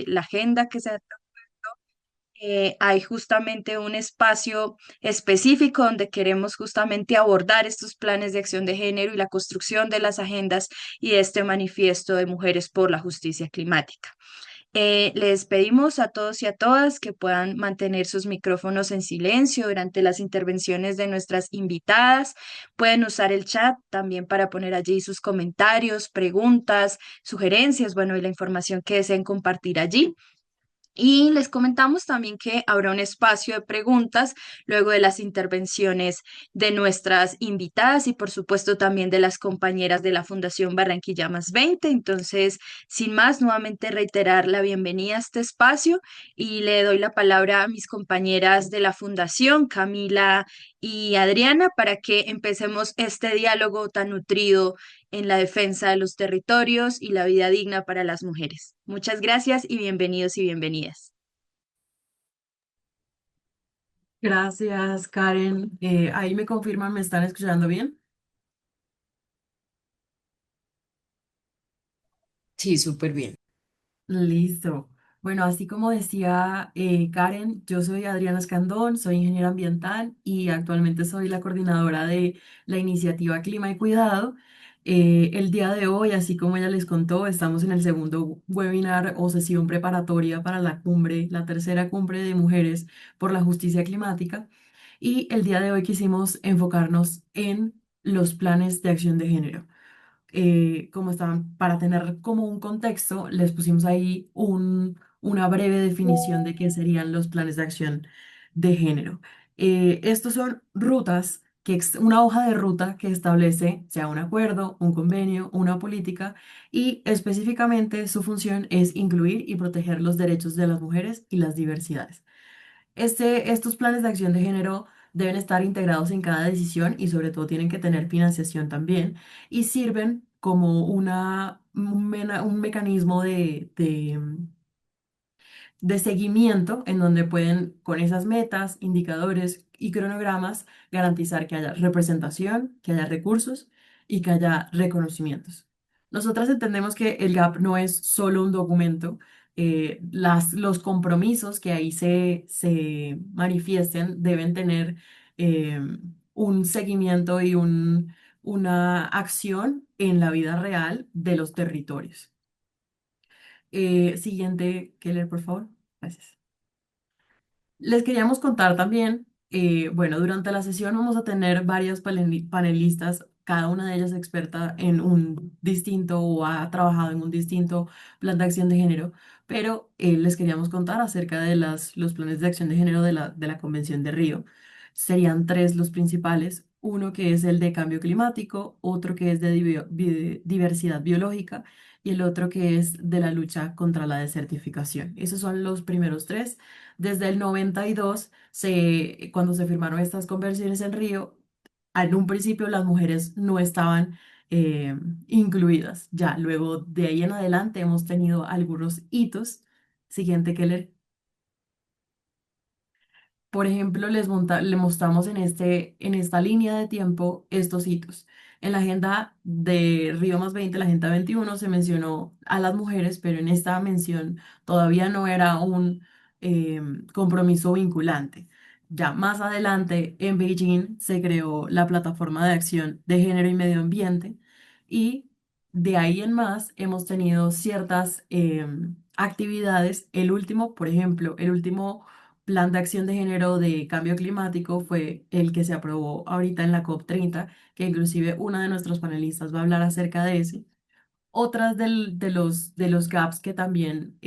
la agenda que se ha hay justamente un espacio específico donde queremos justamente abordar estos planes de acción de género y la construcción de las agendas y de este manifiesto de Mujeres por la Justicia Climática. Les pedimos a todos y a todas que puedan mantener sus micrófonos en silencio durante las intervenciones de nuestras invitadas. Pueden usar el chat también para poner allí sus comentarios, preguntas, sugerencias, bueno, y la información que deseen compartir allí. Y les comentamos también que habrá un espacio de preguntas luego de las intervenciones de nuestras invitadas y por supuesto también de las compañeras de la Fundación Barranquilla Más 20. Entonces, sin más, nuevamente reiterar la bienvenida a este espacio y le doy la palabra a mis compañeras de la Fundación, Camila y Adriana, para que empecemos este diálogo tan nutrido en la defensa de los territorios y la vida digna para las mujeres. Muchas gracias y bienvenidos y bienvenidas. Gracias, Karen. Ahí me confirman, ¿me están escuchando bien? Sí, súper bien. Listo. Bueno, así como decía Karen, yo soy Adriana Escandón, soy ingeniera ambiental y actualmente soy la coordinadora de la iniciativa Clima y Cuidado. El día de hoy, así como ella les contó, estamos en el segundo webinar o sesión preparatoria para la cumbre, la tercera cumbre de mujeres por la justicia climática. Y el día de hoy quisimos enfocarnos en los planes de acción de género. Como estaban, para tener como un contexto, les pusimos ahí una breve definición de qué serían los planes de acción de género. Estos son rutas, una hoja de ruta que establece, sea un acuerdo, un convenio, una política, y específicamente su función es incluir y proteger los derechos de las mujeres y las diversidades. Estos planes de acción de género deben estar integrados en cada decisión y sobre todo tienen que tener financiación también y sirven como un mecanismo de seguimiento en donde pueden, con esas metas, indicadores y cronogramas, garantizar que haya representación, que haya recursos y que haya reconocimientos. Nosotras entendemos que el GAP no es solo un documento, los compromisos que ahí se manifiesten deben tener eh, un seguimiento y una acción en la vida real de los territorios. Siguiente, Keller, por favor. Gracias. Les queríamos contar también, bueno, durante la sesión vamos a tener varias panelistas, cada una de ellas experta en un distinto o ha trabajado en un distinto plan de acción de género, pero les queríamos contar acerca de los planes de acción de género de la Convención de Río. Serían tres los principales, uno que es el de cambio climático, otro que es de diversidad biológica y el otro que es de la lucha contra la desertificación. Esos son los primeros tres. Desde el 92, cuando se firmaron estas convenciones en Río, en un principio las mujeres no estaban eh, incluidas. Ya, luego de ahí en adelante hemos tenido algunos hitos. Siguiente, Keller. Por ejemplo, le mostramos en esta línea de tiempo estos hitos. En la agenda de Río Más 20, la agenda 21, se mencionó a las mujeres, pero en esta mención todavía no era un compromiso vinculante. Ya más adelante, en Beijing, se creó la Plataforma de Acción de Género y Medio Ambiente y de ahí en más hemos tenido ciertas actividades. El último, por ejemplo, el último plan de acción de género de cambio climático fue el que se aprobó ahorita en la COP30, que inclusive una de nuestros panelistas va a hablar acerca de ese. Otras de los gaps que también,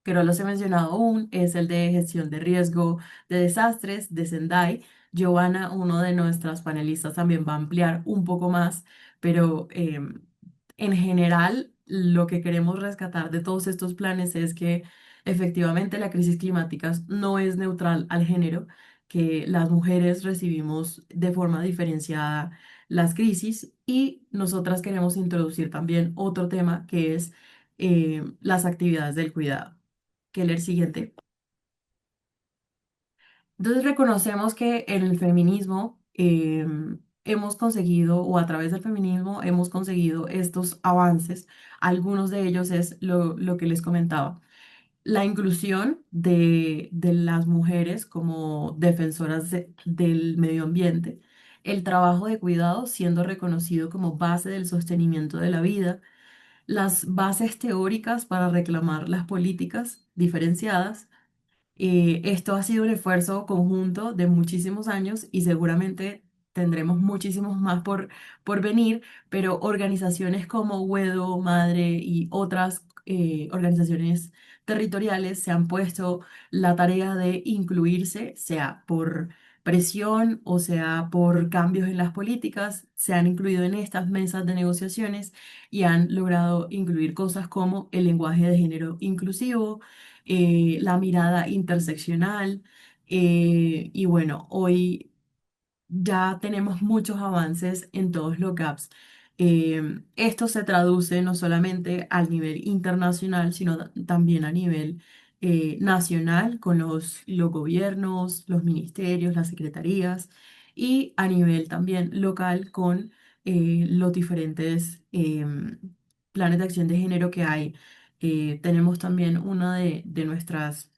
que no los he mencionado aún, es el de gestión de riesgo de desastres de Sendai. Giovanna, uno de nuestras panelistas, también va a ampliar un poco más, pero en general lo que queremos rescatar de todos estos planes es que efectivamente la crisis climática no es neutral al género, que las mujeres recibimos de forma diferenciada las crisis y nosotras queremos introducir también otro tema que es las actividades del cuidado. Que leer siguiente. Entonces reconocemos que en el feminismo hemos conseguido, o a través del feminismo, hemos conseguido estos avances. Algunos de ellos es lo que les comentaba, la inclusión de las mujeres como defensoras del medio ambiente, el trabajo de cuidado siendo reconocido como base del sostenimiento de la vida, las bases teóricas para reclamar las políticas diferenciadas. Esto ha sido un esfuerzo conjunto de muchísimos años y seguramente tendremos muchísimos más por venir, pero organizaciones como WEDO, Madre y otras organizaciones territoriales se han puesto la tarea de incluirse, sea por presión o sea por cambios en las políticas, se han incluido en estas mesas de negociaciones y han logrado incluir cosas como el lenguaje de género inclusivo, la mirada interseccional. Y bueno, hoy ya tenemos muchos avances en todos los gaps. Esto se traduce no solamente al nivel internacional, sino también a nivel nacional con los gobiernos, los ministerios, las secretarías y a nivel también local con los diferentes planes de acción de género que hay. Tenemos también una de nuestras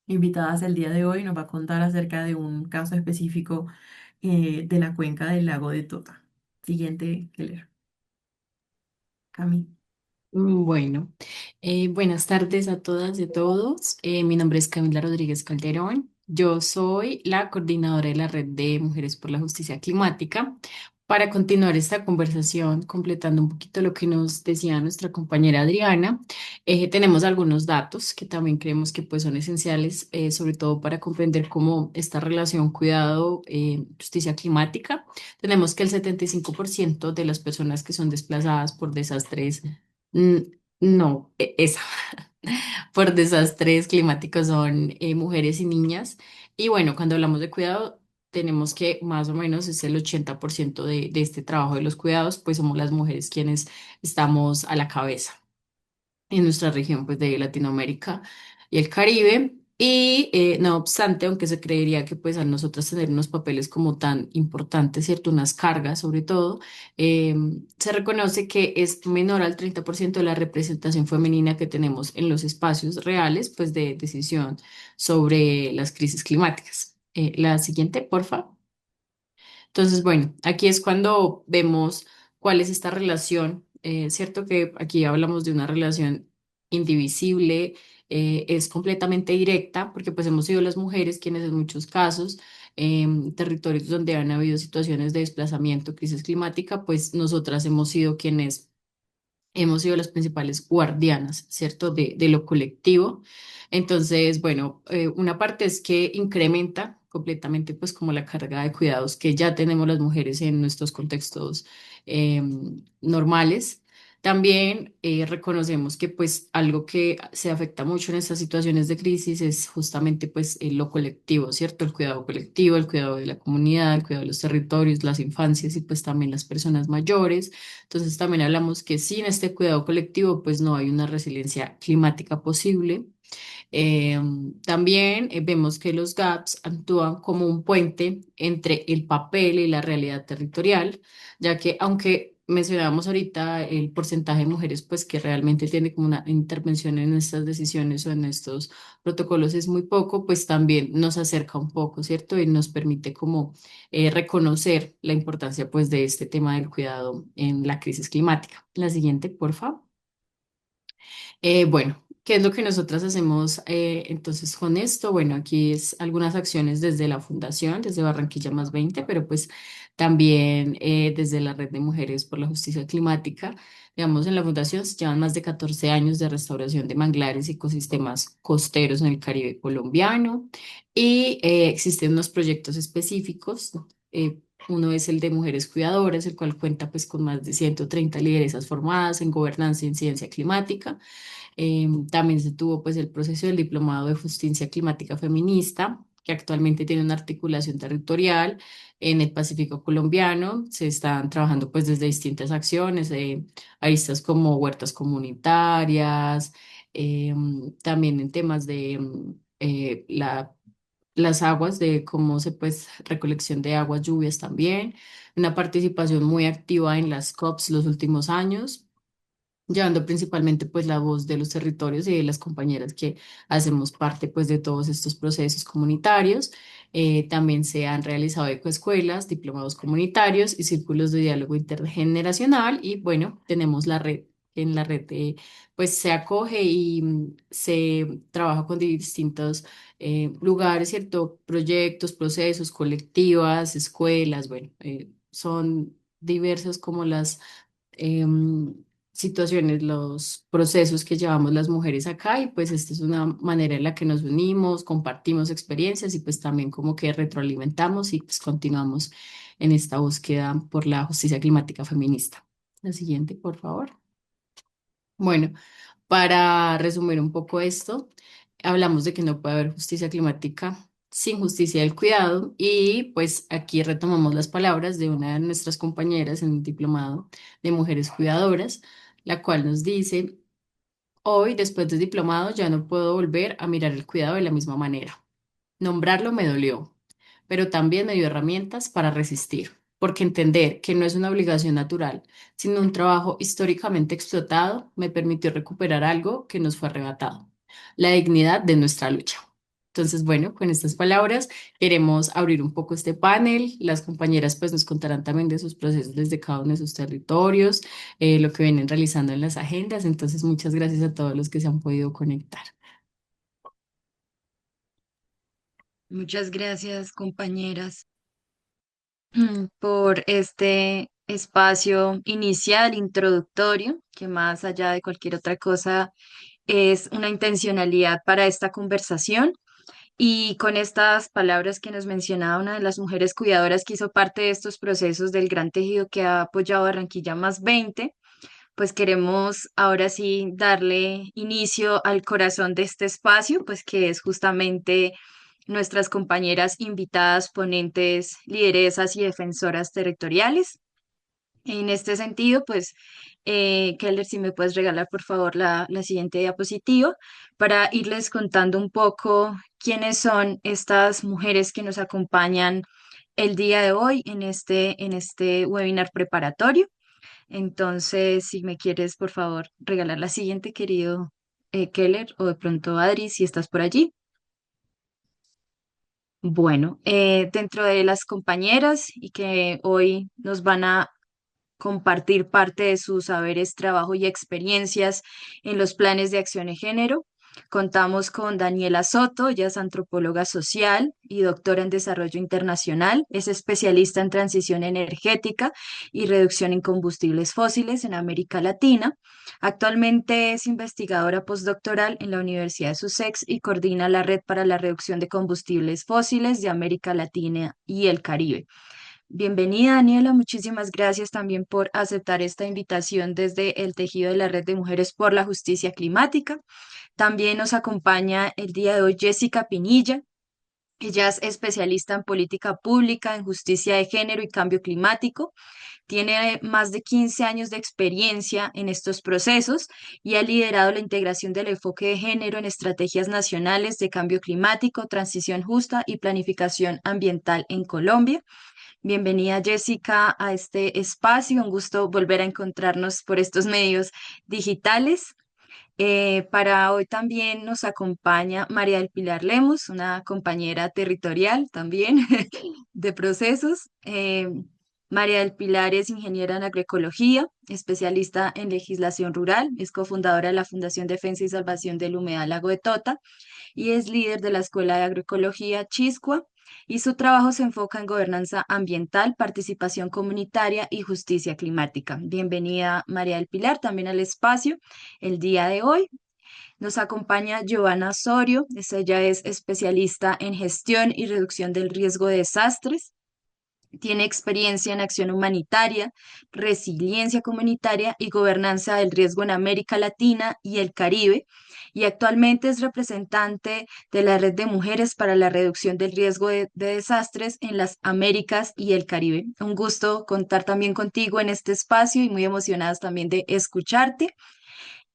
invitadas el día de hoy, nos va a contar acerca de un caso específico de la cuenca del lago de Tota. Siguiente, Keller. Cami. Bueno, buenas tardes a todas y a todos. Mi nombre es Camila Rodríguez Calderón. Yo soy la coordinadora de la Red de Mujeres por la Justicia Climática. Para continuar esta conversación, completando un poquito lo que nos decía nuestra compañera Adriana, tenemos algunos datos que también creemos que pues, son esenciales, sobre todo para comprender cómo esta relación cuidado-justicia climática. Tenemos que el 75% de las personas que son desplazadas por desastres Mm, no, esa. Por desastres climáticos son mujeres y niñas. Y bueno, cuando hablamos de cuidado, tenemos que más o menos es el 80% de este trabajo de los cuidados, pues somos las mujeres quienes estamos a la cabeza en nuestra región pues, de Latinoamérica y el Caribe. Y no obstante, aunque se creería que pues al nosotros tener unos papeles como tan importantes, ¿cierto? Unas cargas sobre todo, eh, se reconoce que es menor al 30% de la representación femenina que tenemos en los espacios reales pues de decisión sobre las crisis climáticas. La siguiente, porfa. Entonces, bueno, aquí es cuando vemos cuál es esta relación. Cierto que aquí hablamos de una relación indivisible, es completamente directa, porque pues hemos sido las mujeres quienes en muchos casos, territorios donde han habido situaciones de desplazamiento, crisis climática, pues nosotras hemos sido quienes hemos sido las principales guardianas, ¿cierto? De lo colectivo. Entonces, bueno, una parte es que incrementa completamente, pues, como la carga de cuidados que ya tenemos las mujeres en nuestros contextos normales. También reconocemos que, pues, algo que se afecta mucho en estas situaciones de crisis es justamente, pues, lo colectivo, ¿cierto? El cuidado colectivo, el cuidado de la comunidad, el cuidado de los territorios, las infancias y, pues, también las personas mayores. Entonces también hablamos que sin este cuidado colectivo, pues no hay una resiliencia climática posible. También vemos que los gaps actúan como un puente entre el papel y la realidad territorial, ya que aunque mencionábamos ahorita el porcentaje de mujeres pues que realmente tiene como una intervención en estas decisiones o en estos protocolos es muy poco, pues también nos acerca un poco, ¿cierto? Y nos permite como reconocer la importancia pues de este tema del cuidado en la crisis climática. La siguiente, por favor. Bueno, ¿qué es lo que nosotras hacemos entonces con esto? Bueno, aquí es algunas acciones desde la Fundación, desde Barranquilla Más 20, pero pues también desde la Red de Mujeres por la Justicia Climática. Digamos, en la Fundación se llevan más de 14 años de restauración de manglares y ecosistemas costeros en el Caribe colombiano y existen unos proyectos específicos. Uno es el de Mujeres Cuidadoras, el cual cuenta pues con más de 130 lideresas formadas en gobernanza y en ciencia climática. También se tuvo pues el proceso del Diplomado de Justicia Climática Feminista, que actualmente tiene una articulación territorial en el Pacífico colombiano. Se están trabajando pues desde distintas acciones, aristas como huertas comunitarias, también en temas de las aguas, de cómo se pues recolección de aguas, lluvias también, una participación muy activa en las COPs los últimos años, llevando principalmente pues la voz de los territorios y de las compañeras que hacemos parte pues de todos estos procesos comunitarios. También se han realizado ecoescuelas, diplomados comunitarios y círculos de diálogo intergeneracional y bueno, tenemos la red. En la red pues se acoge y se trabaja con distintos lugares, ¿cierto? Proyectos, procesos, colectivas, escuelas, bueno, son diversas como las em, situaciones, los procesos que llevamos las mujeres acá y pues esta es una manera en la que nos unimos, compartimos experiencias y pues también como que retroalimentamos y pues continuamos en esta búsqueda por la justicia climática feminista. La siguiente, por favor. Bueno, para resumir un poco esto, hablamos de que no puede haber justicia climática sin justicia del cuidado y pues aquí retomamos las palabras de una de nuestras compañeras en un diplomado de mujeres cuidadoras, la cual nos dice, hoy después del diplomado ya no puedo volver a mirar el cuidado de la misma manera. Nombrarlo me dolió, pero también me dio herramientas para resistir, porque entender que no es una obligación natural, sino un trabajo históricamente explotado, me permitió recuperar algo que nos fue arrebatado, la dignidad de nuestra lucha. Entonces, bueno, con estas palabras queremos abrir un poco este panel. Las compañeras pues nos contarán también de sus procesos desde cada uno de sus territorios, lo que vienen realizando en las agendas. Entonces, muchas gracias a todos los que se han podido conectar. Muchas gracias, compañeras, por este espacio inicial, introductorio, que más allá de cualquier otra cosa es una intencionalidad para esta conversación. Y con estas palabras que nos mencionaba una de las mujeres cuidadoras que hizo parte de estos procesos del Gran Tejido que ha apoyado Barranquilla Más 20, pues queremos ahora sí darle inicio al corazón de este espacio, pues que es justamente nuestras compañeras invitadas, ponentes, lideresas y defensoras territoriales. En este sentido, pues, Keller, si me puedes regalar por favor la siguiente diapositiva para irles contando un poco quiénes son estas mujeres que nos acompañan el día de hoy en este webinar preparatorio. Entonces, si me quieres por favor regalar la siguiente, querido Keller, o de pronto Adri, si estás por allí. Bueno, dentro de las compañeras y que hoy nos van a compartir parte de sus saberes, trabajo y experiencias en los planes de acción de género. Contamos con Daniela Soto, ella es antropóloga social y doctora en desarrollo internacional, es especialista en transición energética y reducción en combustibles fósiles en América Latina. Actualmente es investigadora postdoctoral en la Universidad de Sussex y coordina la Red para la Reducción de Combustibles Fósiles de América Latina y el Caribe. Bienvenida, Daniela. Muchísimas gracias también por aceptar esta invitación desde el tejido de la Red de Mujeres por la Justicia Climática. También nos acompaña el día de hoy Jessica Pinilla. Ella es especialista en política pública, en justicia de género y cambio climático. Tiene más de 15 años de experiencia en estos procesos y ha liderado la integración del enfoque de género en estrategias nacionales de cambio climático, transición justa y planificación ambiental en Colombia. Bienvenida, Jessica, a este espacio. Un gusto volver a encontrarnos por estos medios digitales. Para hoy también nos acompaña María del Pilar Lemos, una compañera territorial también de procesos. María del Pilar es ingeniera en agroecología, especialista en legislación rural, es cofundadora de la Fundación Defensa y Salvación del Humedal Lago de Tota y es líder de la Escuela de Agroecología Chiscua, y su trabajo se enfoca en gobernanza ambiental, participación comunitaria y justicia climática. Bienvenida, María del Pilar, también al espacio el día de hoy. Nos acompaña Giovanna Osorio, ella es especialista en gestión y reducción del riesgo de desastres. Tiene experiencia en acción humanitaria, resiliencia comunitaria y gobernanza del riesgo en América Latina y el Caribe, y actualmente es representante de la Red de Mujeres para la Reducción del Riesgo de Desastres en las Américas y el Caribe. Un gusto contar también contigo en este espacio y muy emocionadas también de escucharte.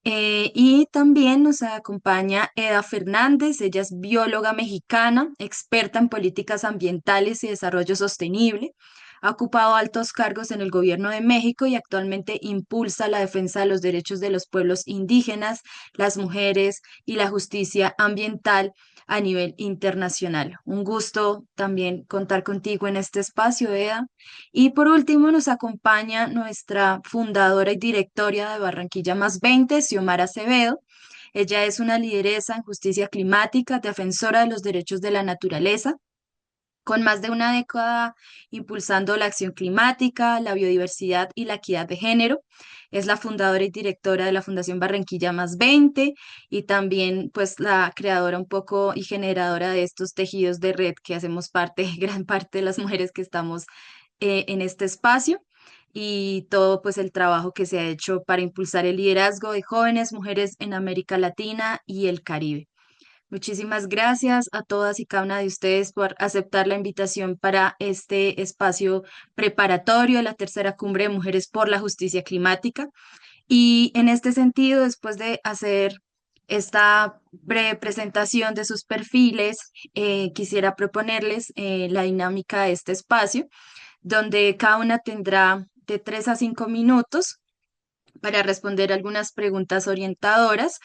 Y también nos acompaña Eda Fernández, ella es bióloga mexicana, experta en políticas ambientales y desarrollo sostenible. Ha ocupado altos cargos en el gobierno de México y actualmente impulsa la defensa de los derechos de los pueblos indígenas, las mujeres y la justicia ambiental a nivel internacional. Un gusto también contar contigo en este espacio, Eda. Y por último, nos acompaña nuestra fundadora y directora de Barranquilla Más 20, Xiomara Acevedo. Ella es una lideresa en justicia climática, defensora de los derechos de la naturaleza, con más de una década impulsando la acción climática, la biodiversidad y la equidad de género. Es la fundadora y directora de la Fundación Barranquilla Más 20 y también pues la creadora un poco y generadora de estos tejidos de red que hacemos parte, gran parte de las mujeres que estamos en este espacio y todo pues el trabajo que se ha hecho para impulsar el liderazgo de jóvenes mujeres en América Latina y el Caribe. Muchísimas gracias a todas y cada una de ustedes por aceptar la invitación para este espacio preparatorio de la tercera cumbre de mujeres por la justicia climática. Y en este sentido, después de hacer esta breve presentación de sus perfiles, quisiera proponerles la dinámica de este espacio, donde cada una tendrá de 3 a 5 minutos para responder algunas preguntas orientadoras,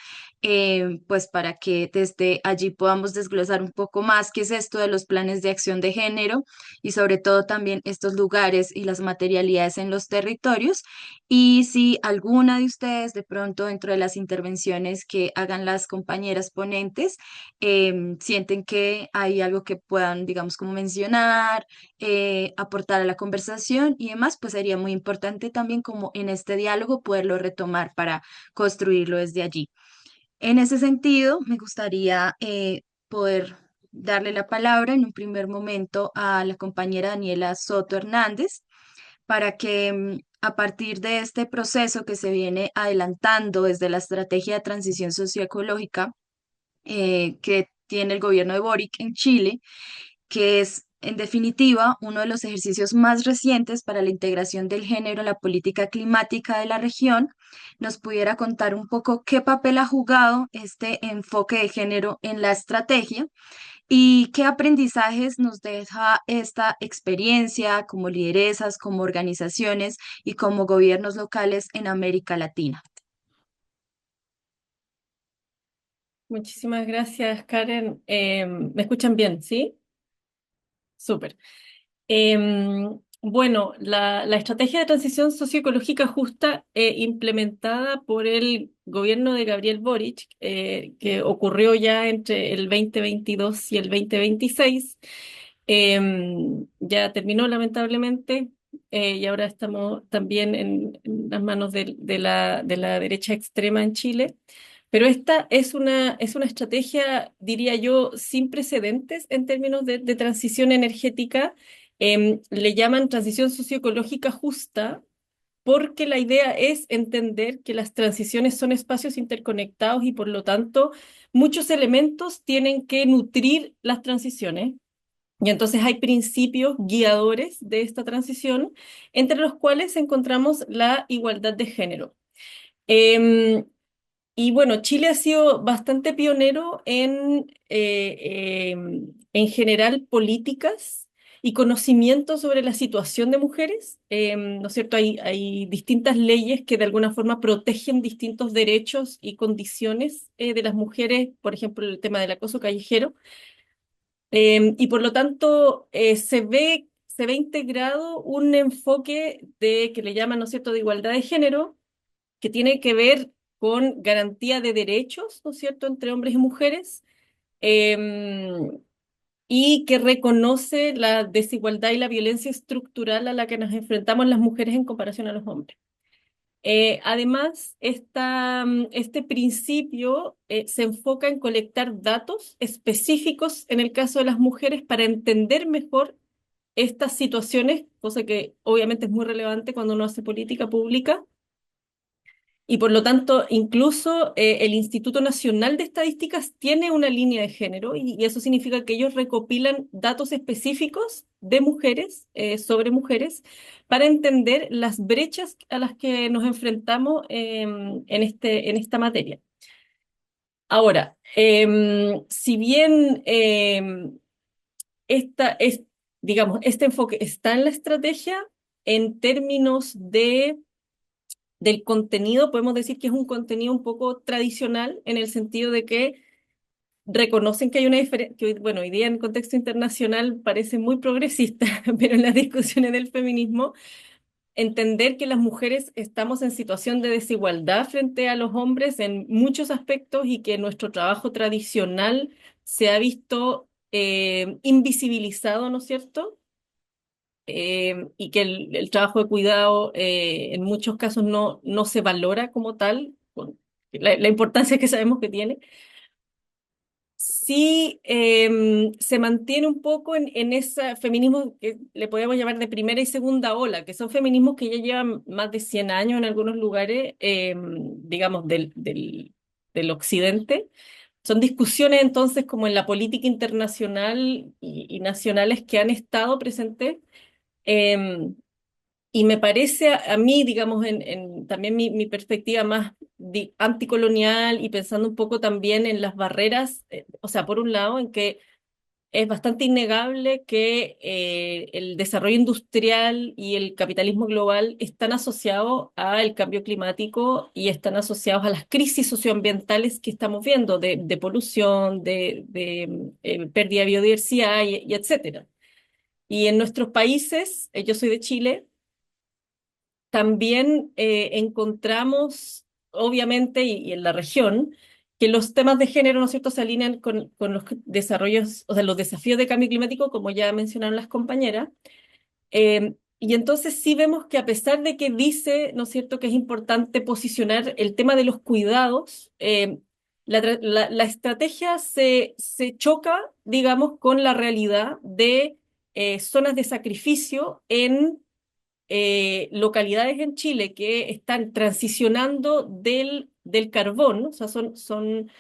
pues para que desde allí podamos desglosar un poco más qué es esto de los planes de acción de género y sobre todo también estos lugares y las materialidades en los territorios. Y si alguna de ustedes de pronto dentro de las intervenciones que hagan las compañeras ponentes sienten que hay algo que puedan, digamos, como mencionar, aportar a la conversación y demás, pues sería muy importante también como en este diálogo poderlo retomar para construirlo desde allí. En ese sentido, me gustaría poder darle la palabra en un primer momento a la compañera Daniela Soto Hernández para que a partir de este proceso que se viene adelantando desde la estrategia de transición socioecológica que tiene el gobierno de Boric en Chile, que es, en definitiva, uno de los ejercicios más recientes para la integración del género en la política climática de la región, nos pudiera contar un poco qué papel ha jugado este enfoque de género en la estrategia y qué aprendizajes nos deja esta experiencia como lideresas, como organizaciones y como gobiernos locales en América Latina. Muchísimas gracias, Karen. ¿Me escuchan bien? ¿Sí? Súper. Bueno, la estrategia de transición socioecológica justa implementada por el gobierno de Gabriel Boric, que ocurrió ya entre el 2022 y el 2026, ya terminó lamentablemente, y ahora estamos también en las manos de la derecha extrema en Chile. Pero esta es una estrategia, diría yo, sin precedentes en términos de transición energética. Le llaman transición socioecológica justa porque la idea es entender que las transiciones son espacios interconectados y por lo tanto muchos elementos tienen que nutrir las transiciones. Y entonces hay principios guiadores de esta transición, entre los cuales encontramos la igualdad de género. Em, y bueno, Chile ha sido bastante pionero en general políticas y conocimiento sobre la situación de mujeres. ¿No es cierto? Hay distintas leyes que de alguna forma protegen distintos derechos y condiciones de las mujeres, por ejemplo, el tema del acoso callejero. Y por lo tanto, se ve integrado un enfoque que le llaman, ¿no es cierto?, de igualdad de género que tiene que ver con garantía de derechos, ¿no es cierto?, entre hombres y mujeres, em, y que reconoce la desigualdad y la violencia estructural a la que nos enfrentamos las mujeres en comparación a los hombres. Además, este principio se enfoca en colectar datos específicos en el caso de las mujeres para entender mejor estas situaciones, cosa que obviamente es muy relevante cuando uno hace política pública Y por lo tanto, incluso el Instituto Nacional de Estadísticas tiene una línea de género y eso significa que ellos recopilan datos específicos de mujeres, sobre mujeres, para entender las brechas a las que nos enfrentamos en esta materia. Ahora, si bien digamos, este enfoque está en la estrategia, en términos del contenido, podemos decir que es un contenido un poco tradicional en el sentido de que reconocen que hay una diferencia, que bueno, hoy día en el contexto internacional parece muy progresista, pero en las discusiones del feminismo, entender que las mujeres estamos en situación de desigualdad frente a los hombres en muchos aspectos y que nuestro trabajo tradicional se ha visto invisibilizado, ¿no es cierto? Y que el trabajo de cuidado en muchos casos no se valora como tal, con la importancia que sabemos que tiene. Sí, se mantiene un poco en ese feminismo que le podemos llamar de primera y segunda ola, que son feminismos que ya llevan más de 100 años en algunos lugares, digamos, del occidente. Son discusiones entonces como en la política internacional y nacionales que han estado presentes. em, y me parece a mí, digamos, también mi perspectiva más anticolonial y pensando un poco también en las barreras, o sea, por un lado, en que es bastante innegable que el desarrollo industrial y el capitalismo global están asociados al cambio climático y están asociados a las crisis socioambientales que estamos viendo, de polución, de pérdida de biodiversidad y etcétera. Y en nuestros países, yo soy de Chile, también encontramos, obviamente, y en la región, que los temas de género, ¿no es cierto?, se alinean con los desarrollos, o sea, los desafíos de cambio climático, como ya mencionaron las compañeras. Y entonces sí vemos que a pesar de que dice, ¿no es cierto?, que es importante posicionar el tema de los cuidados, la estrategia se choca, digamos, con la realidad de zonas de sacrificio en localidades en Chile que están transicionando del carbón, o sea, son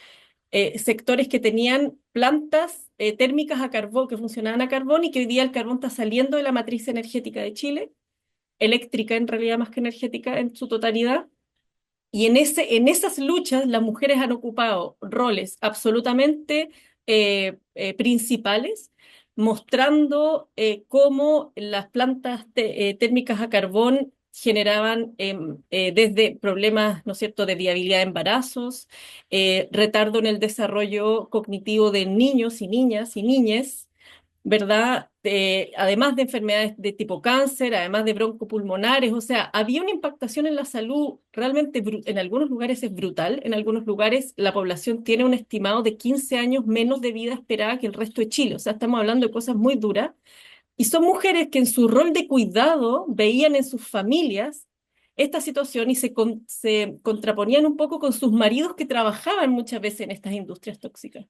sectores que tenían plantas térmicas a carbón, que funcionaban a carbón y que hoy día el carbón está saliendo de la matriz energética de Chile, eléctrica en realidad más que energética en su totalidad. Y en esas luchas las mujeres han ocupado roles absolutamente principales, mostrando cómo las plantas térmicas a carbón generaban desde problemas, ¿no es cierto?, de viabilidad de embarazos, retardo en el desarrollo cognitivo de niños y niñas y niñes, ¿verdad? Además de enfermedades de tipo cáncer, además de broncopulmonares, o sea, había una impactación en la salud realmente en algunos lugares es brutal, en algunos lugares la población tiene un estimado de 15 años menos de vida esperada que el resto de Chile, o sea, estamos hablando de cosas muy duras, y son mujeres que en su rol de cuidado veían en sus familias esta situación y se contraponían un poco con sus maridos que trabajaban muchas veces en estas industrias tóxicas.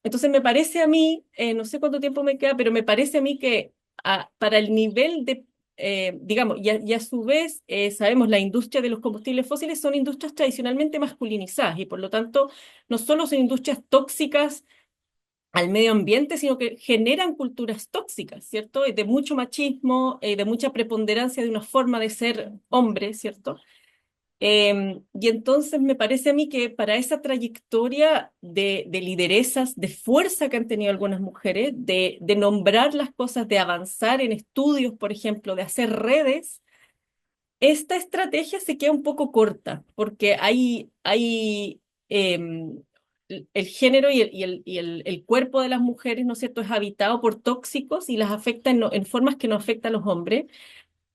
Entonces me parece a mí, no sé cuánto tiempo me queda, pero me parece a mí que para el nivel de, digamos, y a su vez sabemos la industria de los combustibles fósiles son industrias tradicionalmente masculinizadas y por lo tanto no solo son industrias tóxicas al medio ambiente, sino que generan culturas tóxicas, ¿cierto? De mucho machismo, de mucha preponderancia de una forma de ser hombre, ¿cierto? Y entonces me parece a mí que para esa trayectoria de lideresas, de fuerza que han tenido algunas mujeres, de nombrar las cosas, de avanzar en estudios, por ejemplo, de hacer redes, esta estrategia se queda un poco corta, porque hay el género y el cuerpo de las mujeres, ¿no es cierto?, es habitado por tóxicos y las afecta en formas que no afectan a los hombres.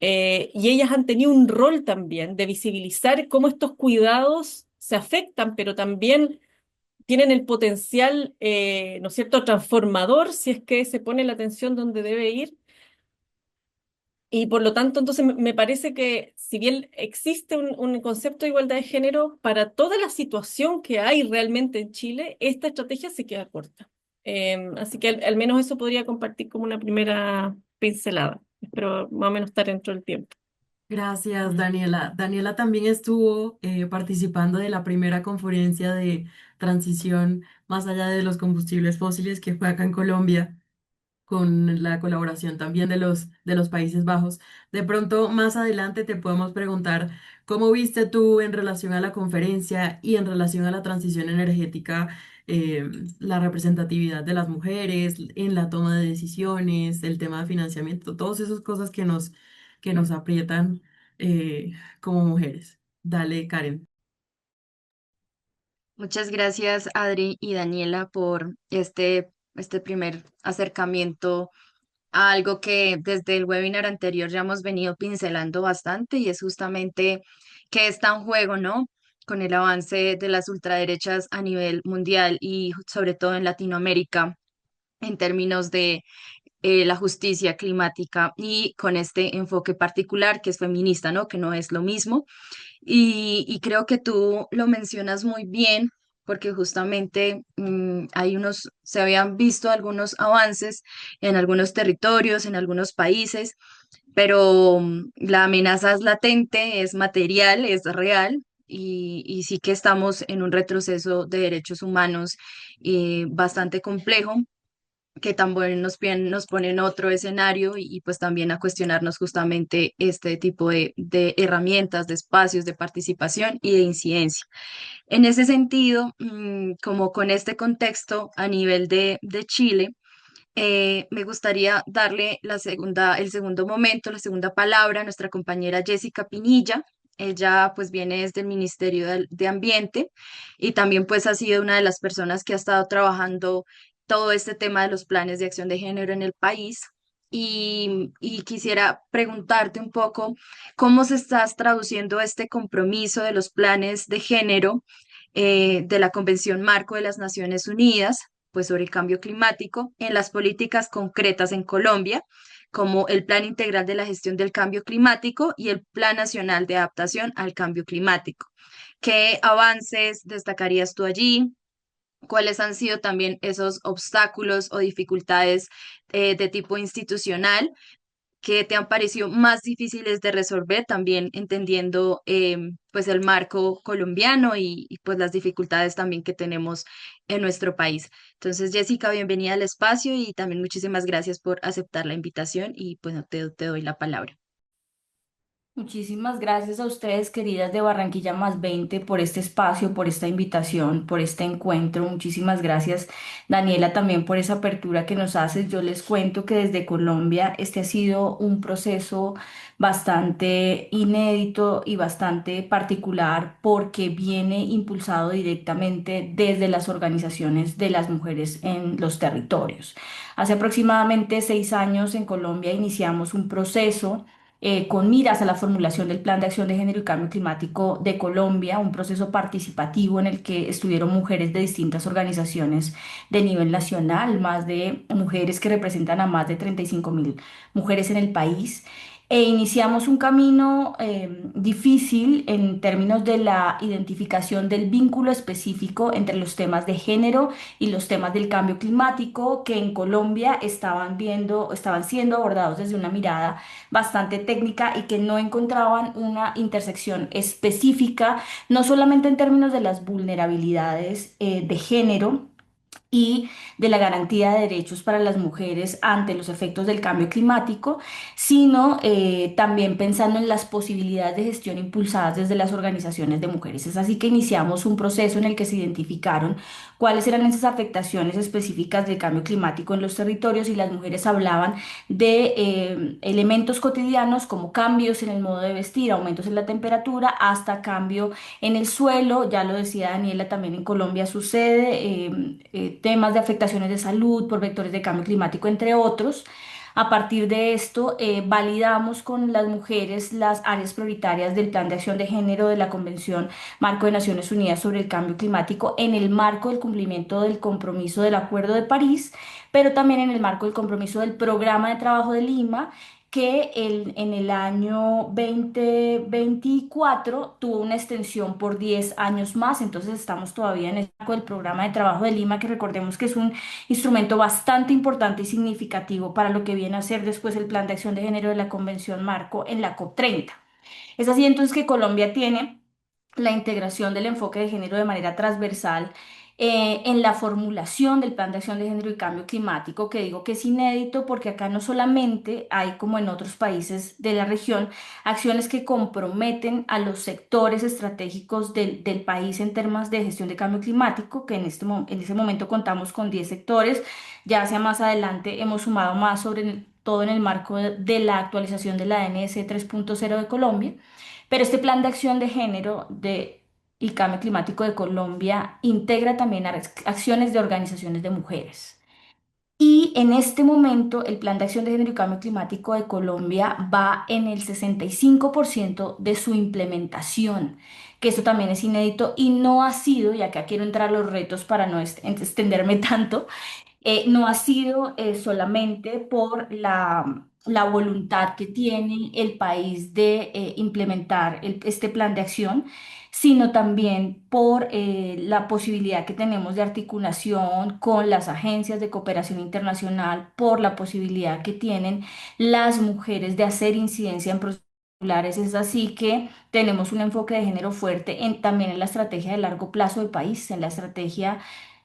Y ellas han tenido un rol también de visibilizar cómo estos cuidados se afectan, pero también tienen el potencial, ¿no es cierto?, transformador si es que se pone la atención donde debe ir. Y por lo tanto, entonces me parece que si bien existe un concepto de igualdad de género, para toda la situación que hay realmente en Chile, esta estrategia se queda corta. Así que al menos eso podría compartir como una primera pincelada. Espero más o menos estar dentro del tiempo. Gracias, Daniela. Daniela también estuvo participando de la primera conferencia de transición más allá de los combustibles fósiles que fue acá en Colombia, con la colaboración también de los Países Bajos. De pronto, más adelante te podemos preguntar cómo viste tú en relación a la conferencia y en relación a la transición energética, la representatividad de las mujeres en la toma de decisiones, el tema de financiamiento, todas esas cosas que nos aprietan como mujeres. Dale, Karen. Muchas gracias, Adri y Daniela, por este primer acercamiento a algo que desde el webinar anterior ya hemos venido pincelando bastante y es justamente qué está en juego, ¿no? Con el avance de las ultraderechas a nivel mundial y sobre todo en Latinoamérica en términos de la justicia climática y con este enfoque particular que es feminista, ¿no? Que no es lo mismo. Y creo que tú lo mencionas muy bien porque justamente se habían visto algunos avances en algunos territorios, en algunos países, pero la amenaza es latente, es material, es real. Y sí que estamos en un retroceso de derechos humanos bastante complejo que también nos pone en otro escenario y pues también a cuestionarnos justamente este tipo de herramientas, de espacios de participación y de incidencia. En ese sentido, como con este contexto a nivel de Chile, me gustaría darle el segundo momento, la segunda palabra a nuestra compañera Jessica Pinilla. Ella pues viene desde el Ministerio de Ambiente y también pues ha sido una de las personas que ha estado trabajando todo este tema de los planes de acción de género en el país. Y quisiera preguntarte un poco cómo se está traduciendo este compromiso de los planes de género de la Convención Marco de las Naciones Unidas, pues sobre el cambio climático, en las políticas concretas en Colombia, como el Plan Integral de la Gestión del Cambio Climático y el Plan Nacional de Adaptación al Cambio Climático. ¿Qué avances destacarías tú allí? ¿Cuáles han sido también esos obstáculos o dificultades de tipo institucional que te han parecido más difíciles de resolver, también entendiendo pues el marco colombiano pues las dificultades también que tenemos en nuestro país? Entonces, Jessica, bienvenida al espacio y también muchísimas gracias por aceptar la invitación y pues te doy la palabra. Muchísimas gracias a ustedes, queridas de Barranquilla Más 20, por este espacio, por esta invitación, por este encuentro. Muchísimas gracias, Daniela, también por esa apertura que nos haces. Yo les cuento que desde Colombia este ha sido un proceso bastante inédito y bastante particular porque viene impulsado directamente desde las organizaciones de las mujeres en los territorios. Hace aproximadamente 6 años en Colombia iniciamos un proceso con miras a la formulación del Plan de Acción de Género y Cambio Climático de Colombia, un proceso participativo en el que estuvieron mujeres de distintas organizaciones de nivel nacional, más de mujeres que representan a más de 35.000 mujeres en el país. E iniciamos un camino difícil en términos de la identificación del vínculo específico entre los temas de género y los temas del cambio climático que en Colombia estaban siendo abordados desde una mirada bastante técnica y que no encontraban una intersección específica, no solamente en términos de las vulnerabilidades de género, y de la garantía de derechos para las mujeres ante los efectos del cambio climático, sino también pensando en las posibilidades de gestión impulsadas desde las organizaciones de mujeres. Es así que iniciamos un proceso en el que se identificaron cuáles eran esas afectaciones específicas del cambio climático en los territorios y las mujeres hablaban de elementos cotidianos como cambios en el modo de vestir, aumentos en la temperatura, hasta cambio en el suelo. Ya lo decía Daniela, también en Colombia sucede temas de afectaciones de salud por vectores de cambio climático, entre otros. A partir de esto, validamos con las mujeres las áreas prioritarias del Plan de Acción de Género de la Convención Marco de Naciones Unidas sobre el Cambio Climático en el marco del cumplimiento del compromiso del Acuerdo de París, pero también en el marco del compromiso del Programa de Trabajo de Lima, que en el año 2024 tuvo una extensión por 10 años más. Entonces estamos todavía en el marco del Programa de Trabajo de Lima, que recordemos que es un instrumento bastante importante y significativo para lo que viene a ser después el Plan de Acción de Género de la Convención Marco en la COP30. Es así entonces que Colombia tiene la integración del enfoque de género de manera transversal en la formulación del Plan de Acción de Género y Cambio Climático, que digo que es inédito porque acá no solamente hay, como en otros países de la región, acciones que comprometen a los sectores estratégicos del país en temas de gestión de cambio climático, que en ese momento contamos con 10 sectores, ya hacia más adelante hemos sumado más todo en el marco de la actualización de la ANS 3.0 de Colombia. Pero este plan de acción de género y cambio climático de Colombia integra también acciones de organizaciones de mujeres. Y en este momento el plan de acción de género y cambio climático de Colombia va en el 65% de su implementación, que esto también es inédito y no ha sido, y acá quiero entrar a los retos para no extenderme tanto, no ha sido solamente por la voluntad que tiene el país de implementar este plan de acción, sino también por la posibilidad que tenemos de articulación con las agencias de cooperación internacional, por la posibilidad que tienen las mujeres de hacer incidencia en procesos populares. Es así que tenemos un enfoque de género fuerte también en la estrategia de largo plazo del país, en la estrategia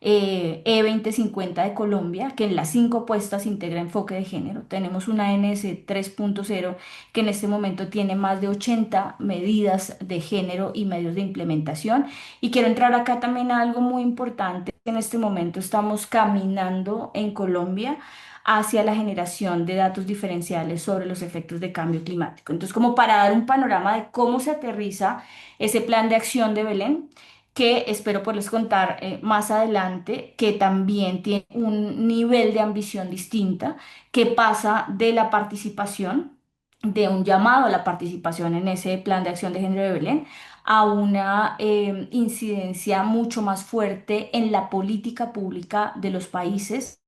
E2050 de Colombia, que en las 5 puestas integra enfoque de género. Tenemos una NS 3.0 que en este momento tiene más de 80 medidas de género y medios de implementación. Y quiero entrar acá también a algo muy importante. En este momento estamos caminando en Colombia hacia la generación de datos diferenciales sobre los efectos de cambio climático. Entonces, como para dar un panorama de cómo se aterriza ese plan de acción de Belén, que espero poderles contar más adelante, que también tiene un nivel de ambición distinta, que pasa de la participación, de un llamado a la participación en ese plan de acción de género de Belén, a una incidencia mucho más fuerte en la política pública de los países,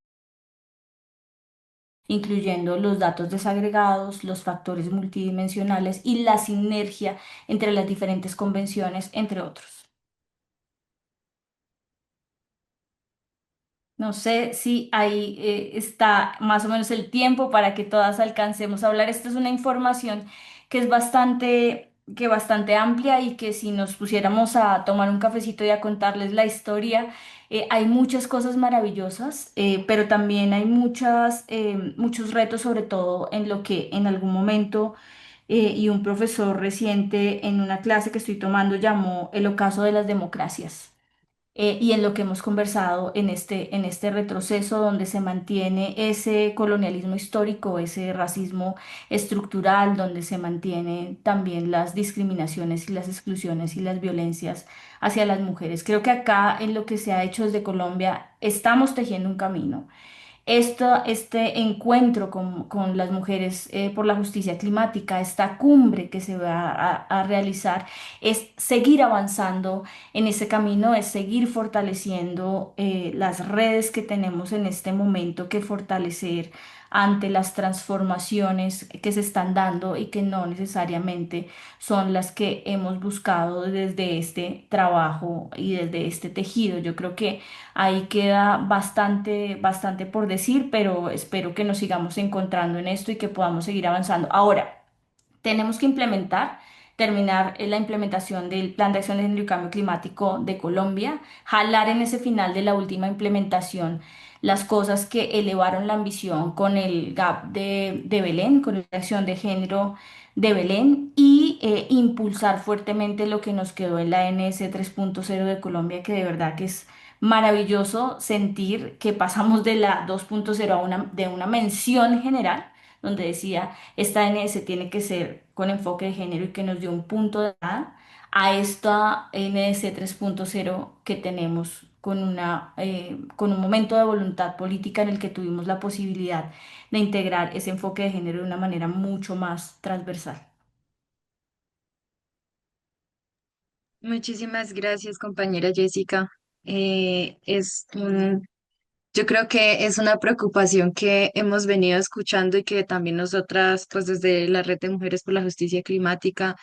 incluyendo los datos desagregados, los factores multidimensionales y la sinergia entre las diferentes convenciones, entre otros. No sé si ahí está más o menos el tiempo para que todas alcancemos a hablar. Esta es una información que es bastante amplia y que si nos pusiéramos a tomar un cafecito y a contarles la historia, hay muchas cosas maravillosas, pero también hay muchos retos, sobre todo en lo que en algún momento y un profesor reciente en una clase que estoy tomando llamó el ocaso de las democracias, y en lo que hemos conversado en este retroceso donde se mantiene ese colonialismo histórico, ese racismo estructural, donde se mantienen también las discriminaciones y las exclusiones y las violencias hacia las mujeres. Creo que acá en lo que se ha hecho desde Colombia estamos tejiendo un camino. Este encuentro con las mujeres por la justicia climática, esta cumbre que se va a realizar, es seguir avanzando en ese camino, es seguir fortaleciendo las redes que tenemos en este momento que fortalecer ante las transformaciones que se están dando y que no necesariamente son las que hemos buscado desde este trabajo y desde este tejido. Yo creo que ahí queda bastante por decir, pero espero que nos sigamos encontrando en esto y que podamos seguir avanzando. Ahora, tenemos que terminar la implementación del Plan de Acción de Género y Cambio Climático de Colombia, jalar en ese final de la última implementación las cosas que elevaron la ambición con el GAP de Belén, con la acción de género de Belén y impulsar fuertemente lo que nos quedó en la NS 3.0 de Colombia, que de verdad que es maravilloso sentir que pasamos de la 2.0 de una mención general donde decía esta NS tiene que ser con enfoque de género y que nos dio un punto de edad, a esta NS 3.0 que tenemos con un momento de voluntad política en el que tuvimos la posibilidad de integrar ese enfoque de género de una manera mucho más transversal. Muchísimas gracias, compañera Jessica. Yo creo que es una preocupación que hemos venido escuchando y que también nosotras, pues desde la Red de Mujeres por la Justicia Climática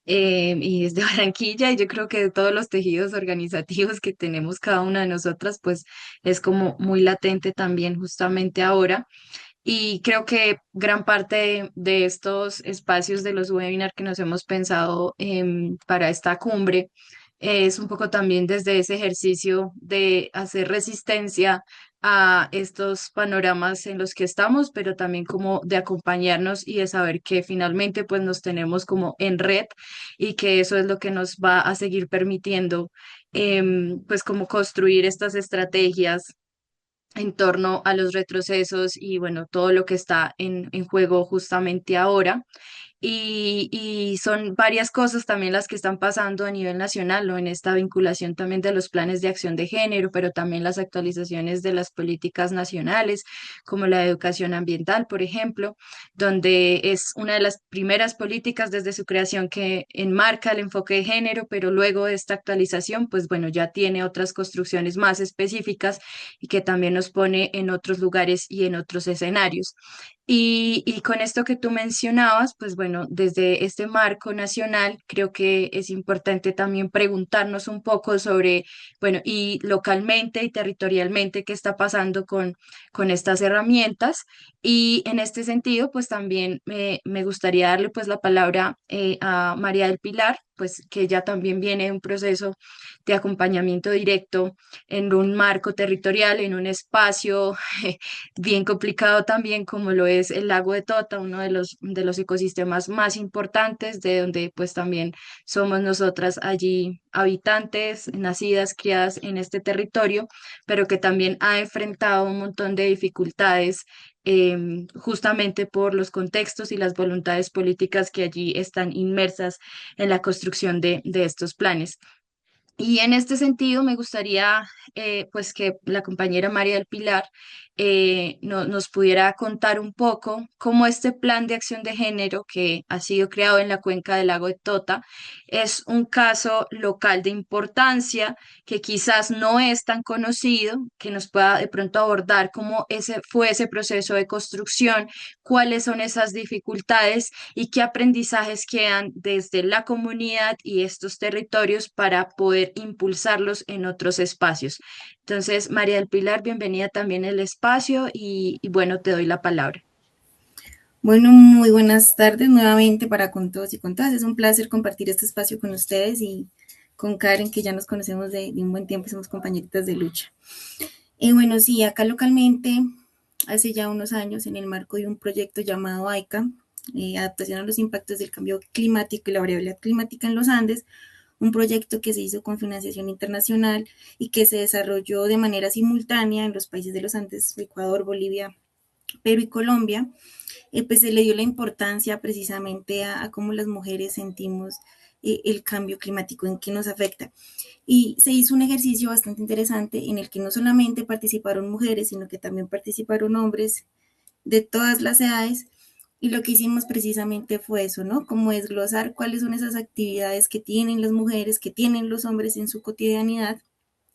y desde Barranquilla, y yo creo que de todos los tejidos organizativos que tenemos cada una de nosotras, pues es como muy latente también justamente ahora. Y creo que gran parte de estos espacios de los webinars que nos hemos pensado para esta cumbre es un poco también desde ese ejercicio de hacer resistencia a estos panoramas en los que estamos, pero también como de acompañarnos y de saber que finalmente pues nos tenemos como en red y que eso es lo que nos va a seguir permitiendo pues como construir estas estrategias en torno a los retrocesos y bueno, todo lo que está en juego justamente ahora. Y son varias cosas también las que están pasando a nivel nacional, ¿no? En esta vinculación también de los planes de acción de género, pero también las actualizaciones de las políticas nacionales, como la educación ambiental, por ejemplo, donde es una de las primeras políticas desde su creación que enmarca el enfoque de género, pero luego de esta actualización, pues bueno, ya tiene otras construcciones más específicas y que también nos pone en otros lugares y en otros escenarios. Y con esto que tú mencionabas, pues bueno, desde este marco nacional, creo que es importante también preguntarnos un poco sobre, bueno, y localmente y territorialmente qué está pasando con estas herramientas. Y en este sentido, pues también me gustaría darle pues la palabra a María del Pilar, pues que ella también viene de un proceso de acompañamiento directo en un marco territorial, en un espacio bien complicado también como lo es el lago de Tota, uno de los ecosistemas más importantes, de donde pues también somos nosotras allí habitantes, nacidas, criadas en este territorio, pero que también ha enfrentado un montón de dificultades justamente por los contextos y las voluntades políticas que allí están inmersas en la construcción de estos planes. Y en este sentido me gustaría pues que la compañera María del Pilar nos pudiera contar un poco cómo este plan de acción de género que ha sido creado en la cuenca del lago de Tota es un caso local de importancia que quizás no es tan conocido, que nos pueda de pronto abordar cómo ese fue ese proceso de construcción, cuáles son esas dificultades y qué aprendizajes quedan desde la comunidad y estos territorios para poder impulsarlos en otros espacios. Entonces, María del Pilar, bienvenida también al espacio y bueno, te doy la palabra. Bueno, muy buenas tardes nuevamente para con todos y con todas. Es un placer compartir este espacio con ustedes y con Karen, que ya nos conocemos de un buen tiempo y somos compañeritas de lucha. Bueno, sí, acá localmente, hace ya unos años, en el marco de un proyecto llamado AICA, Adaptación a los Impactos del Cambio Climático y la Variabilidad Climática en los Andes, un proyecto que se hizo con financiación internacional y que se desarrolló de manera simultánea en los países de los Andes, Ecuador, Bolivia, Perú y Colombia. Pues se le dio la importancia precisamente a cómo las mujeres sentimos el cambio climático, en qué nos afecta. Y se hizo un ejercicio bastante interesante en el que no solamente participaron mujeres, sino que también participaron hombres de todas las edades. Y lo que hicimos precisamente fue eso, ¿no? Como desglosar cuáles son esas actividades que tienen las mujeres, que tienen los hombres en su cotidianidad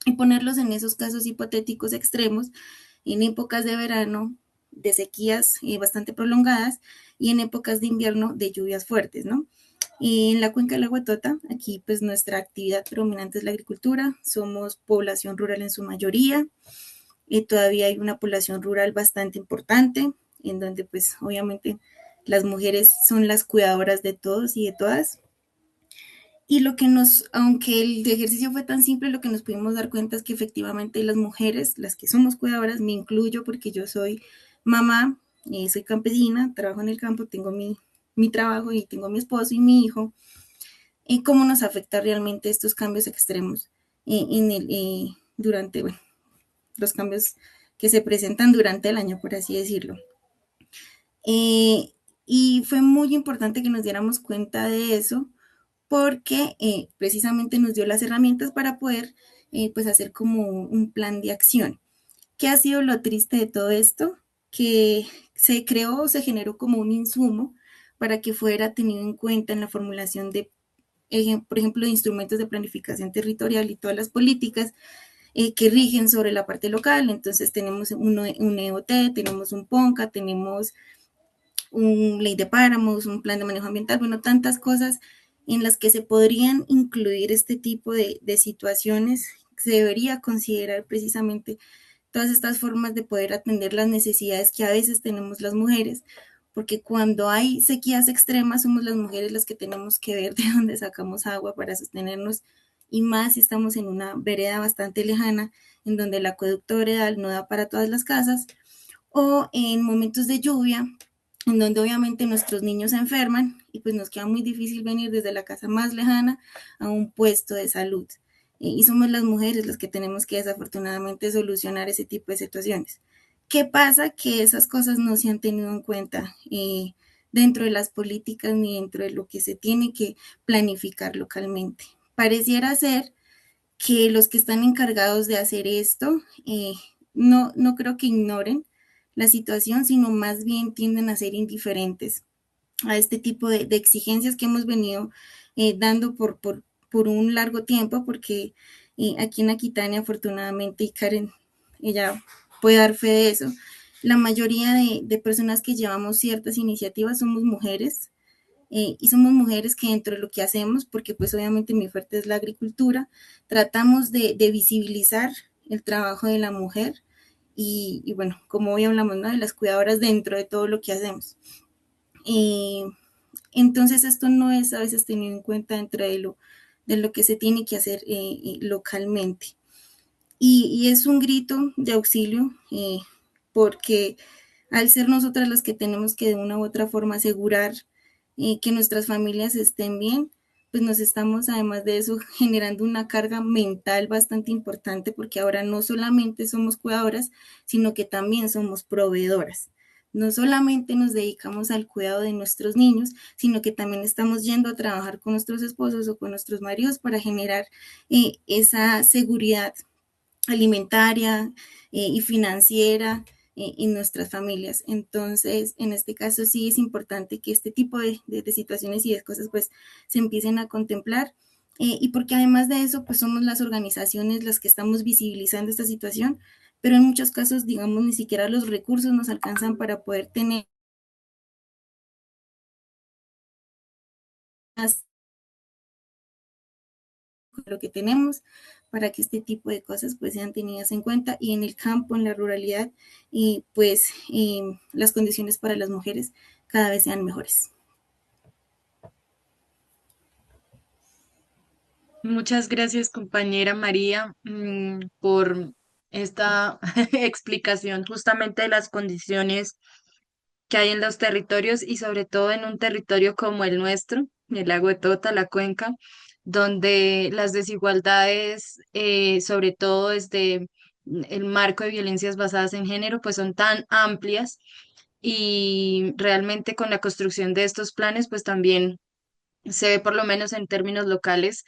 y ponerlos en esos casos hipotéticos extremos, en épocas de verano, de sequías bastante prolongadas y en épocas de invierno de lluvias fuertes, ¿no? En la cuenca del agua Tota, aquí pues nuestra actividad predominante es la agricultura, somos población rural en su mayoría, todavía hay una población rural bastante importante, en donde pues obviamente las mujeres son las cuidadoras de todos y de todas. Y lo que nos, aunque el ejercicio fue tan simple, lo que nos pudimos dar cuenta es que efectivamente las mujeres, las que somos cuidadoras, me incluyo porque yo soy mamá, soy campesina, trabajo en el campo, tengo mi trabajo y tengo mi esposo y mi hijo, cómo nos afecta realmente estos cambios extremos durante, bueno, los cambios que se presentan durante el año, por así decirlo. Y fue muy importante que nos diéramos cuenta de eso porque precisamente nos dio las herramientas para poder pues hacer como un plan de acción. ¿Qué ha sido lo triste de todo esto? Que se creó, se generó como un insumo para que fuera tenido en cuenta en la formulación de, por ejemplo, de instrumentos de planificación territorial y todas las políticas que rigen sobre la parte local. Entonces tenemos un EOT, tenemos un PONCA, tenemos un ley de páramos, un plan de manejo ambiental, bueno, tantas cosas en las que se podrían incluir este tipo de situaciones. Se debería considerar precisamente todas estas formas de poder atender las necesidades que a veces tenemos las mujeres, porque cuando hay sequías extremas somos las mujeres las que tenemos que ver de dónde sacamos agua para sostenernos, y más si estamos en una vereda bastante lejana en donde el acueducto veredal no da para todas las casas, o en momentos de lluvia en donde obviamente nuestros niños se enferman y pues nos queda muy difícil venir desde la casa más lejana a un puesto de salud. Y somos las mujeres las que tenemos que desafortunadamente solucionar ese tipo de situaciones. ¿Qué pasa? Que esas cosas no se han tenido en cuenta dentro de las políticas ni dentro de lo que se tiene que planificar localmente. Pareciera ser que los que están encargados de hacer esto no creo que ignoren la situación, sino más bien tienden a ser indiferentes a este tipo de exigencias que hemos venido dando por un largo tiempo, porque aquí en Aquitania, afortunadamente, y Karen, ella puede dar fe de eso, la mayoría de personas que llevamos ciertas iniciativas somos mujeres, y somos mujeres que dentro de lo que hacemos, porque pues obviamente mi fuerte es la agricultura, tratamos de visibilizar el trabajo de la mujer y bueno, como hoy hablamos, ¿no? De las cuidadoras dentro de todo lo que hacemos. Eh, entonces esto no es a veces tenido en cuenta dentro de lo que se tiene que hacer localmente. Y es un grito de auxilio porque al ser nosotras las que tenemos que de una u otra forma asegurar que nuestras familias estén bien, pues nos estamos además de eso generando una carga mental bastante importante porque ahora no solamente somos cuidadoras, sino que también somos proveedoras. No solamente nos dedicamos al cuidado de nuestros niños, sino que también estamos yendo a trabajar con nuestros esposos o con nuestros maridos para generar esa seguridad alimentaria y financiera en nuestras familias. Entonces, en este caso sí es importante que este tipo de situaciones y de cosas pues se empiecen a contemplar. Y porque además de eso, pues somos las organizaciones las que estamos visibilizando esta situación, pero en muchos casos, digamos, ni siquiera los recursos nos alcanzan para poder tener lo que tenemos para que este tipo de cosas pues sean tenidas en cuenta y en el campo, en la ruralidad, pues las condiciones para las mujeres cada vez sean mejores. Muchas gracias, compañera María, por esta explicación justamente de las condiciones que hay en los territorios y sobre todo en un territorio como el nuestro, el lago de Tota, la cuenca, donde las desigualdades, sobre todo desde el marco de violencias basadas en género, pues son tan amplias y realmente con la construcción de estos planes, pues también se ve por lo menos en términos locales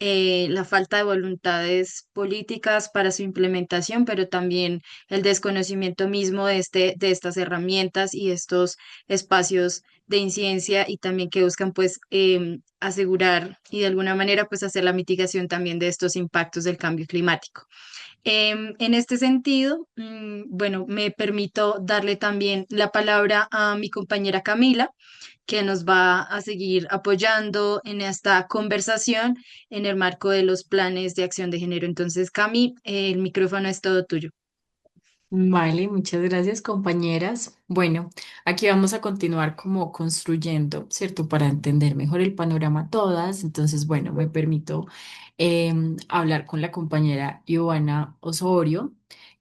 la falta de voluntades políticas para su implementación, pero también el desconocimiento mismo de estas herramientas y estos espacios de incidencia y también que buscan pues asegurar y de alguna manera pues hacer la mitigación también de estos impactos del cambio climático. En este sentido, bueno, me permito darle también la palabra a mi compañera Camila, que nos va a seguir apoyando en esta conversación en el marco de los planes de acción de género. Entonces, Cami, el micrófono es todo tuyo. Vale, muchas gracias, compañeras. Bueno, aquí vamos a continuar como construyendo, ¿cierto? Para entender mejor el panorama todas. Entonces, bueno, me permito hablar con la compañera Ivana Osorio,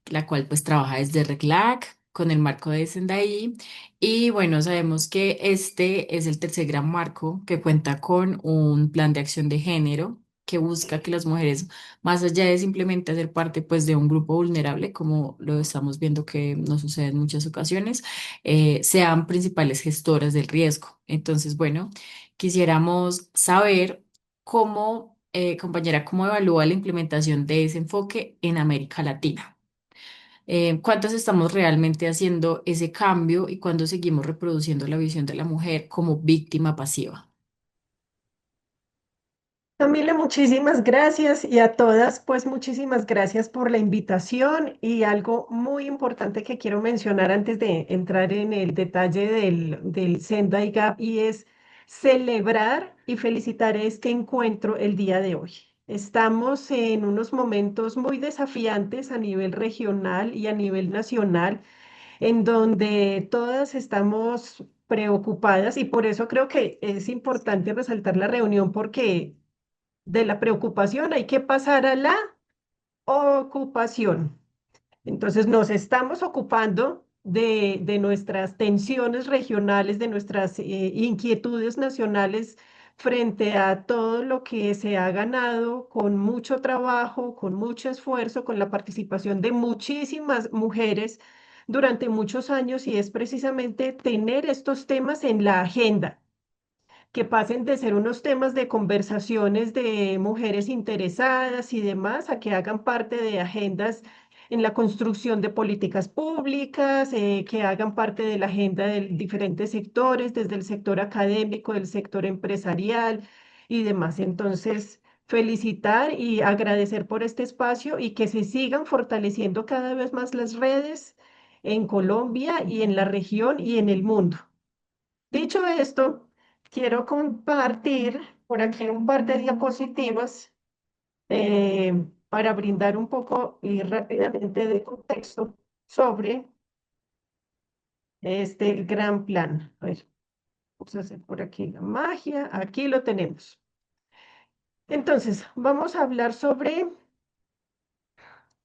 la cual pues trabaja desde RECLAC con el marco de Sendai. Y bueno, sabemos que este es el tercer gran marco que cuenta con un plan de acción de género que busca que las mujeres, más allá de simplemente hacer parte pues de un grupo vulnerable, como lo estamos viendo que nos sucede en muchas ocasiones, sean principales gestoras del riesgo. Entonces, bueno, quisiéramos saber cómo, compañera, cómo evalúa la implementación de ese enfoque en América Latina. ¿Cuántas estamos realmente haciendo ese cambio y cuándo seguimos reproduciendo la visión de la mujer como víctima pasiva? Camila, muchísimas gracias y a todas, pues muchísimas gracias por la invitación y algo muy importante que quiero mencionar antes de entrar en el detalle del Senda y Gap y es celebrar y felicitar este encuentro el día de hoy. Estamos en unos momentos muy desafiantes a nivel regional y a nivel nacional, en donde todas estamos preocupadas y por eso creo que es importante resaltar la reunión porque de la preocupación hay que pasar a la ocupación. Entonces nos estamos ocupando de nuestras tensiones regionales, de nuestras inquietudes nacionales frente a todo lo que se ha ganado con mucho trabajo, con mucho esfuerzo, con la participación de muchísimas mujeres durante muchos años y es precisamente tener estos temas en la agenda que pasen de ser unos temas de conversaciones de mujeres interesadas y demás a que hagan parte de agendas en la construcción de políticas públicas, que hagan parte de la agenda de diferentes sectores, desde el sector académico, el sector empresarial y demás. Entonces, felicitar y agradecer por este espacio y que se sigan fortaleciendo cada vez más las redes en Colombia y en la región y en el mundo. Dicho esto, quiero compartir por aquí un par de diapositivas para brindar un poco y rápidamente de contexto sobre este gran plan. A ver, vamos a hacer por aquí la magia. Aquí lo tenemos. Entonces, vamos a hablar sobre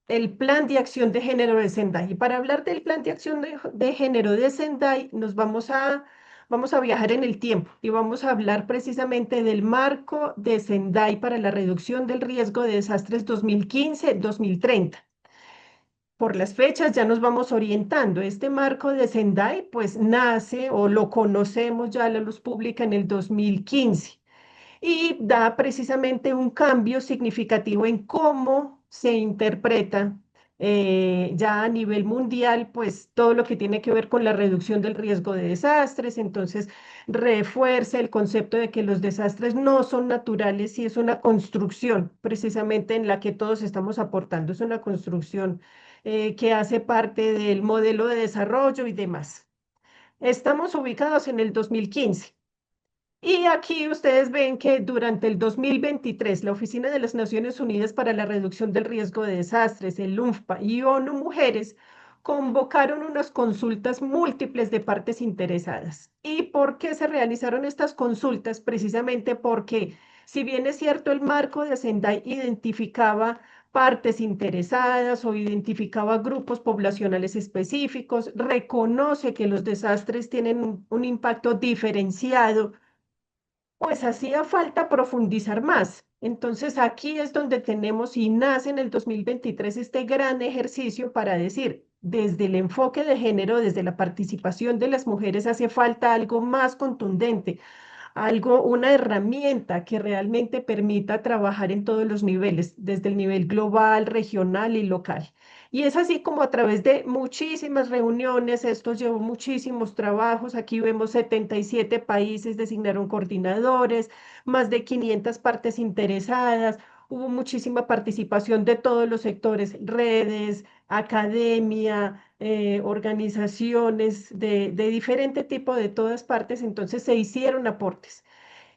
el plan de acción de género de Sendai. Y para hablar del plan de acción de género de Sendai, vamos a viajar en el tiempo y vamos a hablar precisamente del marco de Sendai para la reducción del riesgo de desastres 2015-2030. Por las fechas ya nos vamos orientando. Este marco de Sendai pues nace o lo conocemos ya a la luz pública en el 2015 y da precisamente un cambio significativo en cómo se interpreta ya a nivel mundial, pues todo lo que tiene que ver con la reducción del riesgo de desastres, entonces refuerza el concepto de que los desastres no son naturales y es una construcción precisamente en la que todos estamos aportando, es una construcción que hace parte del modelo de desarrollo y demás. Estamos ubicados en el 2015. Y aquí ustedes ven que durante el 2023, la Oficina de las Naciones Unidas para la Reducción del Riesgo de Desastres, el UNFPA y ONU Mujeres convocaron unas consultas múltiples de partes interesadas. ¿Y por qué se realizaron estas consultas? Precisamente porque, si bien es cierto, el marco de Sendai identificaba partes interesadas o identificaba grupos poblacionales específicos, reconoce que los desastres tienen un impacto diferenciado pues hacía falta profundizar más. Entonces aquí es donde tenemos y nace en el 2023 este gran ejercicio para decir, desde el enfoque de género, desde la participación de las mujeres, hace falta algo más contundente, algo, una herramienta que realmente permita trabajar en todos los niveles, desde el nivel global, regional y local. Y es así como a través de muchísimas reuniones, esto llevó muchísimos trabajos, aquí vemos 77 países designaron coordinadores, más de 500 partes interesadas, hubo muchísima participación de todos los sectores, redes, academia, organizaciones de diferente tipo de todas partes, entonces se hicieron aportes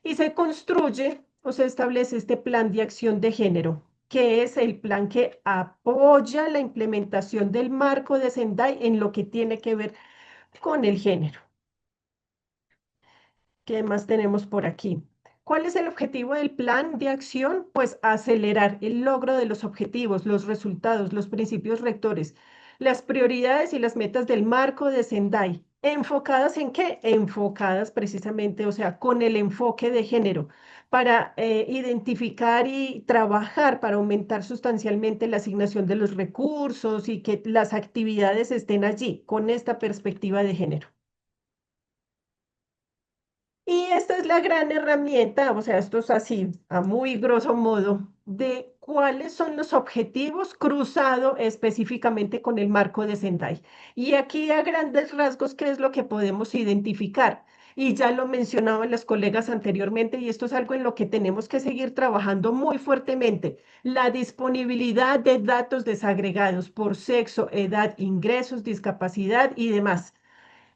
y se construye o se establece este plan de acción de género, que es el plan que apoya la implementación del marco de Sendai en lo que tiene que ver con el género. ¿Qué más tenemos por aquí? ¿Cuál es el objetivo del plan de acción? Pues acelerar el logro de los objetivos, los resultados, los principios rectores, las prioridades y las metas del marco de Sendai. ¿Enfocadas en qué? Enfocadas precisamente, o sea, con el enfoque de género, para identificar y trabajar para aumentar sustancialmente la asignación de los recursos y que las actividades estén allí con esta perspectiva de género. Y esta es la gran herramienta, o sea, esto es así, a muy grosso modo, de cuáles son los objetivos cruzado específicamente con el marco de Sendai. Y aquí a grandes rasgos, ¿qué es lo que podemos identificar? Y ya lo mencionaban las colegas anteriormente, y esto es algo en lo que tenemos que seguir trabajando muy fuertemente, la disponibilidad de datos desagregados por sexo, edad, ingresos, discapacidad y demás.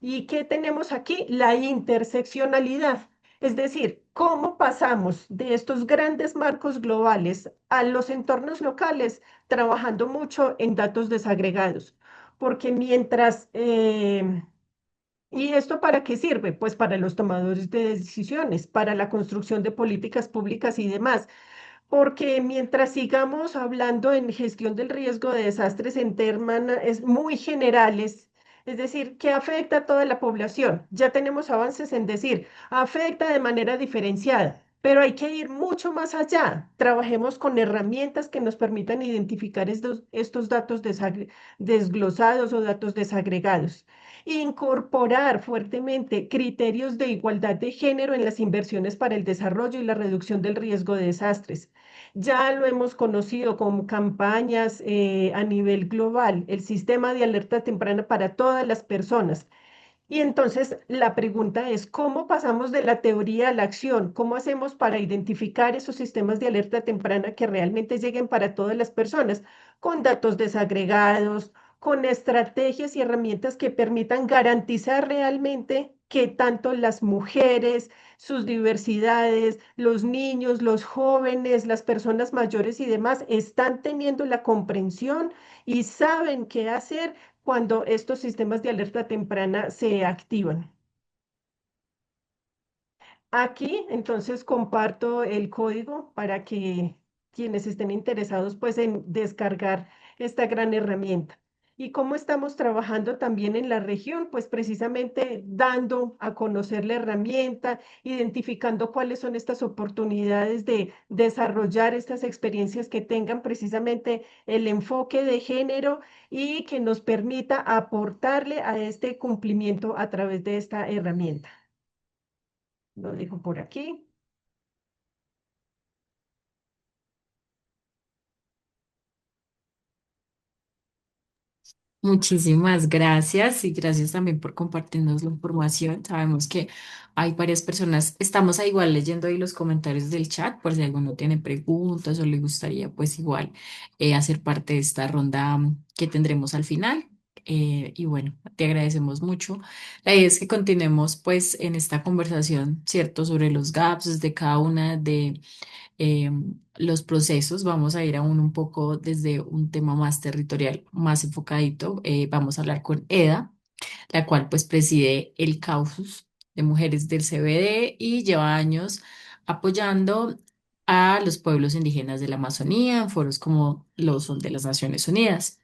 ¿Y qué tenemos aquí? La interseccionalidad. Es decir, ¿Cómo pasamos de estos grandes marcos globales a los entornos locales, trabajando mucho en datos desagregados? Porque ¿y esto para qué sirve? Pues para los tomadores de decisiones, para la construcción de políticas públicas y demás. Porque mientras sigamos hablando en gestión del riesgo de desastres en términos es muy generales, es decir, que afecta a toda la población. Ya tenemos avances en decir, afecta de manera diferenciada, pero hay que ir mucho más allá. Trabajemos con herramientas que nos permitan identificar estos datos desglosados o datos desagregados. Incorporar fuertemente criterios de igualdad de género en las inversiones para el desarrollo y la reducción del riesgo de desastres. Ya lo hemos conocido con campañas a nivel global, el sistema de alerta temprana para todas las personas. Y entonces la pregunta es, ¿cómo pasamos de la teoría a la acción? ¿Cómo hacemos para identificar esos sistemas de alerta temprana que realmente lleguen para todas las personas? Con datos desagregados, con estrategias y herramientas que permitan garantizar realmente que tanto las mujeres, sus diversidades, los niños, los jóvenes, las personas mayores y demás están teniendo la comprensión y saben qué hacer cuando estos sistemas de alerta temprana se activan. Aquí entonces comparto el código para que quienes estén interesados pues en descargar esta gran herramienta. ¿Y cómo estamos trabajando también en la región? Pues precisamente dando a conocer la herramienta, identificando cuáles son estas oportunidades de desarrollar estas experiencias que tengan precisamente el enfoque de género y que nos permita aportarle a este cumplimiento a través de esta herramienta. Lo dejo por aquí. Muchísimas gracias y gracias también por compartirnos la información. Sabemos que hay varias personas, estamos ahí igual leyendo ahí los comentarios del chat por si alguno tiene preguntas o le gustaría pues igual hacer parte de esta ronda que tendremos al final. Y bueno, te agradecemos mucho. La idea es que continuemos pues en esta conversación, ¿cierto? Sobre los gaps de cada una de los procesos. Vamos a ir aún un poco desde un tema más territorial, más enfocadito. Vamos a hablar con Eda, la cual pues preside el Caucus de Mujeres del CBD y lleva años apoyando a los pueblos indígenas de la Amazonía en foros como los son de las Naciones Unidas.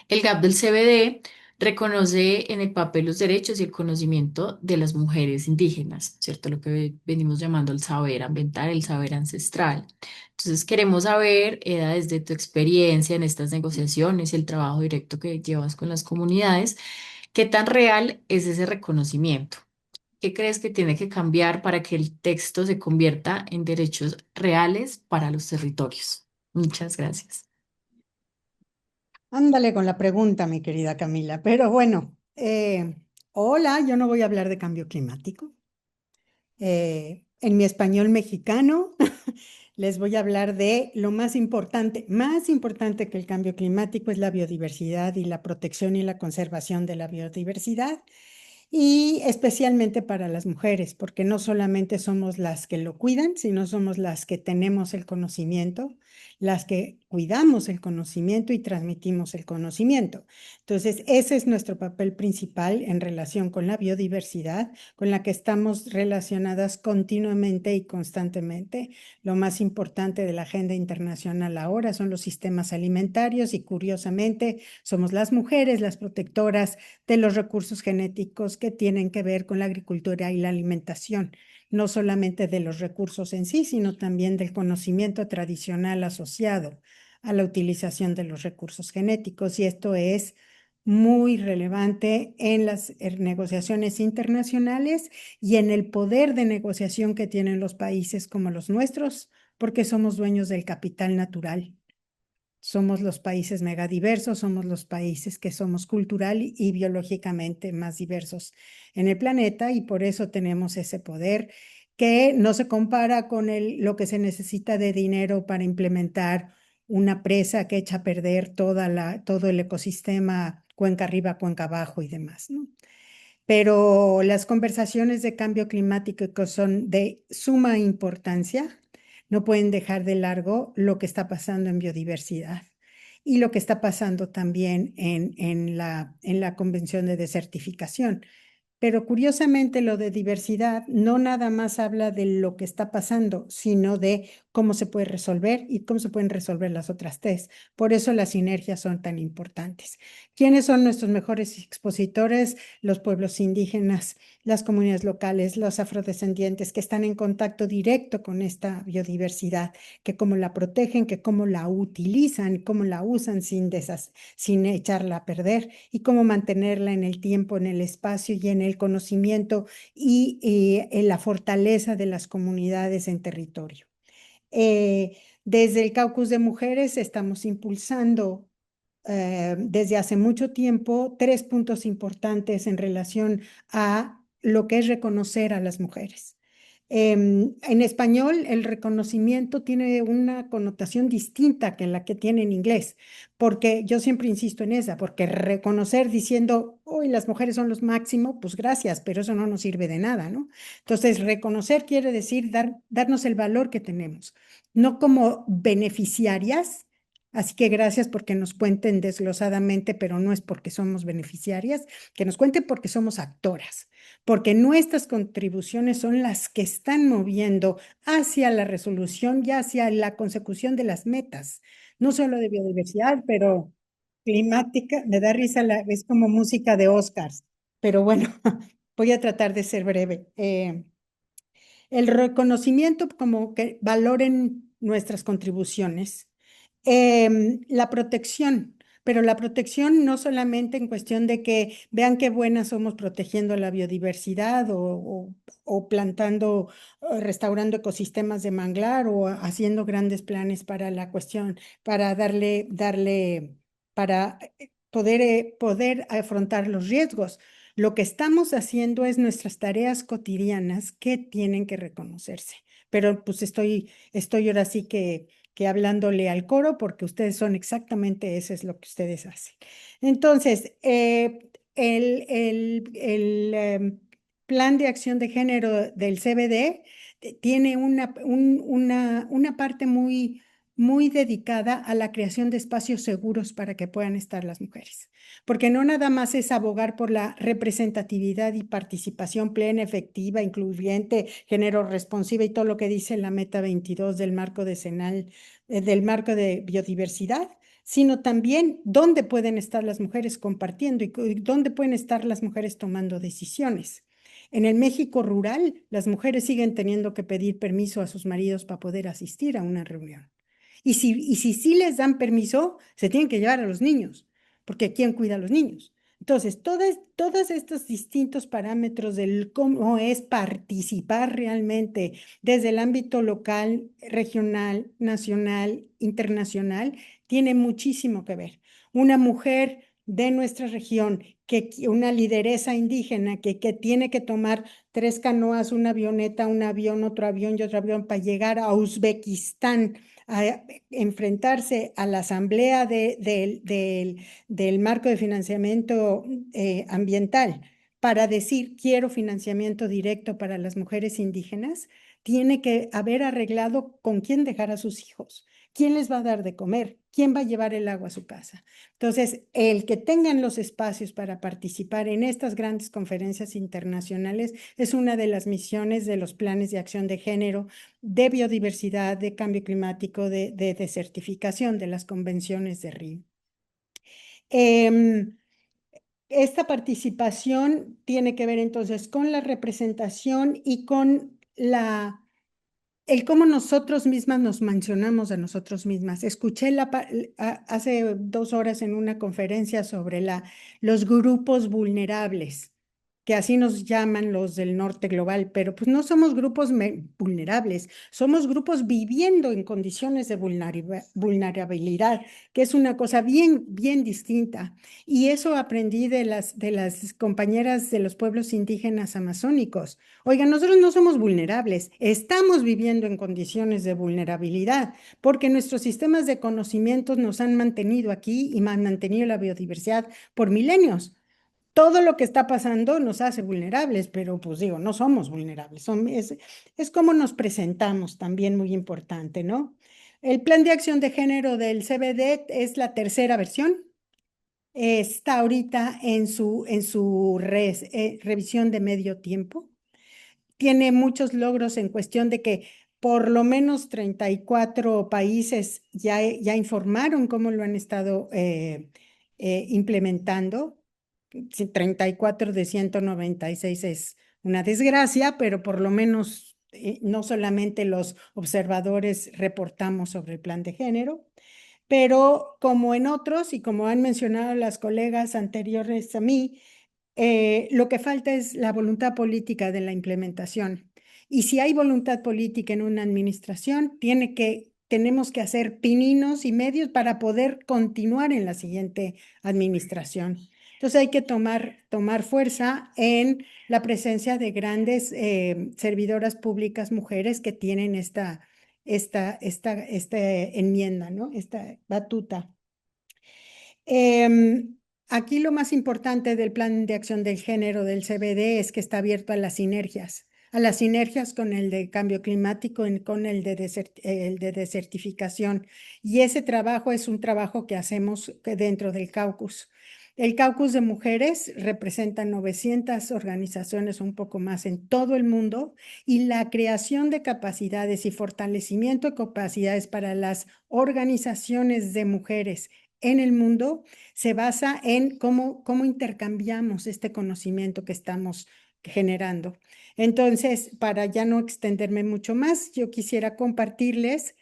El GAP del CBD reconoce en el papel los derechos y el conocimiento de las mujeres indígenas, ¿cierto? Lo que venimos llamando el saber ambiental, el saber ancestral. Entonces, queremos saber, Eda, desde tu experiencia en estas negociaciones y el trabajo directo que llevas con las comunidades, ¿qué tan real es ese reconocimiento? ¿Qué crees que tiene que cambiar para que el texto se convierta en derechos reales para los territorios? Muchas gracias. Ándale con la pregunta, mi querida Camila. Pero bueno, hola, yo no voy a hablar de cambio climático. En mi español mexicano les voy a hablar de lo más importante que el cambio climático es la biodiversidad y la protección y la conservación de la biodiversidad. Y especialmente para las mujeres, porque no solamente somos las que lo cuidan, sino somos las que tenemos el conocimiento, las que cuidamos el conocimiento y transmitimos el conocimiento. Entonces, ese es nuestro papel principal en relación con la biodiversidad, con la que estamos relacionadas continuamente y constantemente. Lo más importante de la agenda internacional ahora son los sistemas alimentarios y curiosamente somos las mujeres las protectoras de los recursos genéticos que tienen que ver con la agricultura y la alimentación, no solamente de los recursos en sí, sino también del conocimiento tradicional asociado a la utilización de los recursos genéticos. Y esto es muy relevante en las negociaciones internacionales y en el poder de negociación que tienen los países como los nuestros, porque somos dueños del capital natural. Somos los países megadiversos, somos los países que somos cultural y biológicamente más diversos en el planeta y por eso tenemos ese poder que no se compara con lo que se necesita de dinero para implementar una presa que echa a perder todo el ecosistema cuenca arriba, cuenca abajo y demás, ¿no? pero las conversaciones de cambio climático que son de suma importancia no pueden dejar de largo lo que está pasando en biodiversidad y lo que está pasando también en la Convención de Desertificación. Pero curiosamente lo de diversidad no nada más habla de lo que está pasando, sino de cómo se puede resolver y cómo se pueden resolver las otras tres. Por eso las sinergias son tan importantes. ¿Quiénes son nuestros mejores expositores? Los pueblos indígenas, las comunidades locales, los afrodescendientes que están en contacto directo con esta biodiversidad, que cómo la protegen, que cómo la utilizan, cómo la usan sin echarla a perder y cómo mantenerla en el tiempo, en el espacio y en el conocimiento y en la fortaleza de las comunidades en territorio. Desde el Caucus de Mujeres estamos impulsando desde hace mucho tiempo tres puntos importantes en relación a lo que es reconocer a las mujeres. En español, el reconocimiento tiene una connotación distinta que la que tiene en inglés, porque yo siempre insisto en esa, porque reconocer diciendo, hoy las mujeres son los máximos, pues gracias, pero eso no nos sirve de nada, ¿no? Entonces, reconocer quiere decir darnos el valor que tenemos, no como beneficiarias. Así que gracias porque nos cuenten desglosadamente, pero no es porque somos beneficiarias, que nos cuenten porque somos actoras, porque nuestras contribuciones son las que están moviendo hacia la resolución y hacia la consecución de las metas, no solo de biodiversidad, pero climática. Me da risa, es como música de Oscars, pero bueno, voy a tratar de ser breve. El reconocimiento como que valoren nuestras contribuciones. La protección, pero la protección no solamente en cuestión de que vean qué buenas somos protegiendo la biodiversidad o plantando, restaurando ecosistemas de manglar o haciendo grandes planes para la cuestión, para para poder afrontar los riesgos. Lo que estamos haciendo es nuestras tareas cotidianas que tienen que reconocerse. Pero pues estoy ahora sí que hablándole al coro porque ustedes son exactamente eso es lo que ustedes hacen. Entonces, el plan de acción de género del CBD tiene una parte muy dedicada a la creación de espacios seguros para que puedan estar las mujeres. Porque no nada más es abogar por la representatividad y participación plena, efectiva, incluyente, género responsiva y todo lo que dice la Meta 22 del marco decenal, del marco de biodiversidad, sino también dónde pueden estar las mujeres compartiendo y dónde pueden estar las mujeres tomando decisiones. En el México rural, las mujeres siguen teniendo que pedir permiso a sus maridos para poder asistir a una reunión. Y si sí les dan permiso, se tienen que llevar a los niños, porque ¿quién cuida a los niños? Entonces, todos estos distintos parámetros del cómo es participar realmente desde el ámbito local, regional, nacional, internacional, tiene muchísimo que ver. Una mujer de nuestra región, una lideresa indígena que tiene que tomar 3 canoas, una avioneta, un avión, otro avión y otro avión para llegar a Uzbekistán a enfrentarse a la asamblea del marco de financiamiento ambiental para decir quiero financiamiento directo para las mujeres indígenas, tiene que haber arreglado con quién dejar a sus hijos, quién les va a dar de comer, quién va a llevar el agua a su casa. Entonces, el que tengan los espacios para participar en estas grandes conferencias internacionales es una de las misiones de los planes de acción de género, de biodiversidad, de cambio climático, de desertificación de las convenciones de Río. Esta participación tiene que ver entonces con la representación y con el cómo nosotros mismas nos mencionamos a nosotros mismas. Escuché hace 2 horas en una conferencia sobre los grupos vulnerables, que así nos llaman los del norte global, pero pues no somos grupos vulnerables, somos grupos viviendo en condiciones de vulnerabilidad, que es una cosa bien, bien distinta. Y eso aprendí de las compañeras de los pueblos indígenas amazónicos. Oigan, nosotros no somos vulnerables, estamos viviendo en condiciones de vulnerabilidad, porque nuestros sistemas de conocimientos nos han mantenido aquí y han mantenido la biodiversidad por milenios. todo lo que está pasando nos hace vulnerables, pero pues digo, no somos vulnerables. Es como nos presentamos también muy importante, ¿no? El plan de acción de género del CBD es la tercera versión. Está ahorita en su revisión de medio tiempo. Tiene muchos logros en cuestión de que por lo menos 34 países ya informaron cómo lo han estado implementando. Sí, 34 de 196 es una desgracia, pero por lo menos no solamente los observadores reportamos sobre el plan de género, pero como en otros y como han mencionado las colegas anteriores a mí, lo que falta es la voluntad política de la implementación. Y si hay voluntad política en una administración, tenemos que hacer pininos y medios para poder continuar en la siguiente administración. Entonces hay que tomar fuerza en la presencia de grandes servidoras públicas mujeres que tienen esta enmienda, ¿no? Esta batuta. Aquí lo más importante del plan de acción del género del CBD es que está abierto a las sinergias con el de cambio climático, con el de desertificación. Y ese trabajo es un trabajo que hacemos dentro del caucus. El caucus de mujeres representa 900 organizaciones, un poco más en todo el mundo, y la creación de capacidades y fortalecimiento de capacidades para las organizaciones de mujeres en el mundo se basa en cómo intercambiamos este conocimiento que estamos generando. Entonces, para ya no extenderme mucho más, yo quisiera compartirles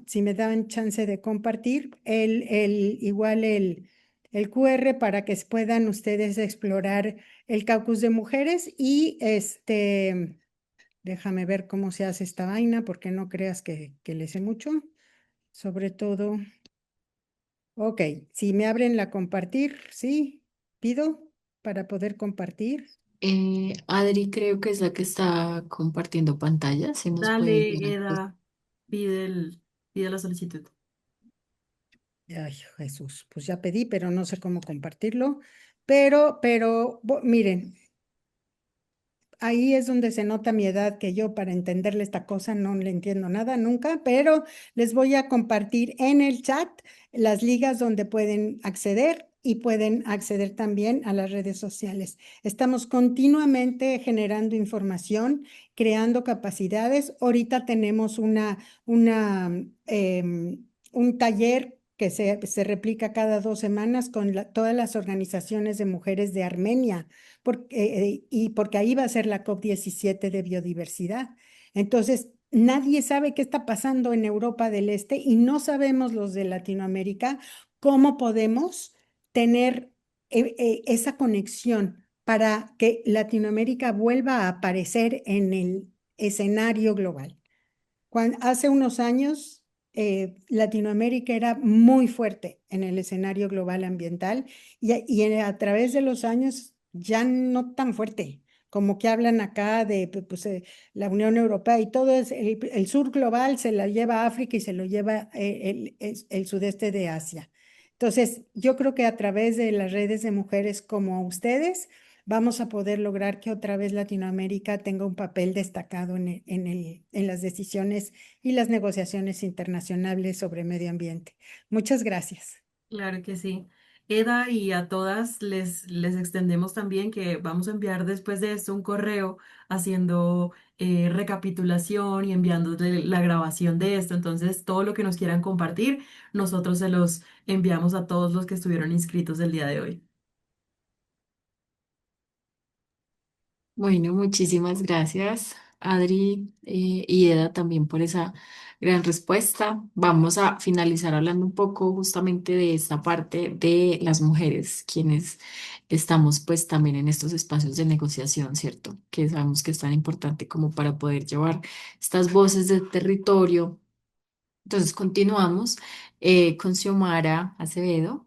si me dan chance de compartir, igual el QR para que puedan ustedes explorar el caucus de mujeres y déjame ver cómo se hace esta vaina, porque no creas que le sé mucho, sobre todo. Ok, si me abren la compartir, sí, pido para poder compartir. Adri creo que es la que está compartiendo pantalla. Si nos puede Dale, enviar, pues. Eda, pide la solicitud. Ay, Jesús, pues ya pedí, pero no sé cómo compartirlo. Miren, ahí es donde se nota mi edad, que yo para entenderle esta cosa no le entiendo nada nunca, pero les voy a compartir en el chat las ligas donde pueden acceder y pueden acceder también a las redes sociales. Estamos continuamente generando información, creando capacidades. Ahorita tenemos un taller que se replica cada 2 semanas con todas las organizaciones de mujeres de Armenia porque ahí va a ser la COP 17 de biodiversidad. Entonces, nadie sabe qué está pasando en Europa del Este y no sabemos los de Latinoamérica cómo podemos tener esa conexión para que Latinoamérica vuelva a aparecer en el escenario global. Hace unos años, Latinoamérica era muy fuerte en el escenario global ambiental y a través de los años ya no tan fuerte, como que hablan acá de pues, la Unión Europea y todo el sur global se la lleva África y se lo lleva el sudeste de Asia. Entonces, yo creo que a través de las redes de mujeres como ustedes, vamos a poder lograr que otra vez Latinoamérica tenga un papel destacado en las decisiones y las negociaciones internacionales sobre medio ambiente. Muchas gracias. Claro que sí. Eda, y a todas les extendemos también que vamos a enviar después de esto un correo haciendo recapitulación y enviándoles la grabación de esto. Entonces, todo lo que nos quieran compartir, nosotros se los enviamos a todos los que estuvieron inscritos el día de hoy. Bueno, muchísimas gracias, Adri, y Eda también por esa gran respuesta. Vamos a finalizar hablando un poco justamente de esta parte de las mujeres, quienes estamos pues también en estos espacios de negociación, ¿cierto? Que sabemos que es tan importante como para poder llevar estas voces del territorio. Entonces continuamos con Xiomara Acevedo.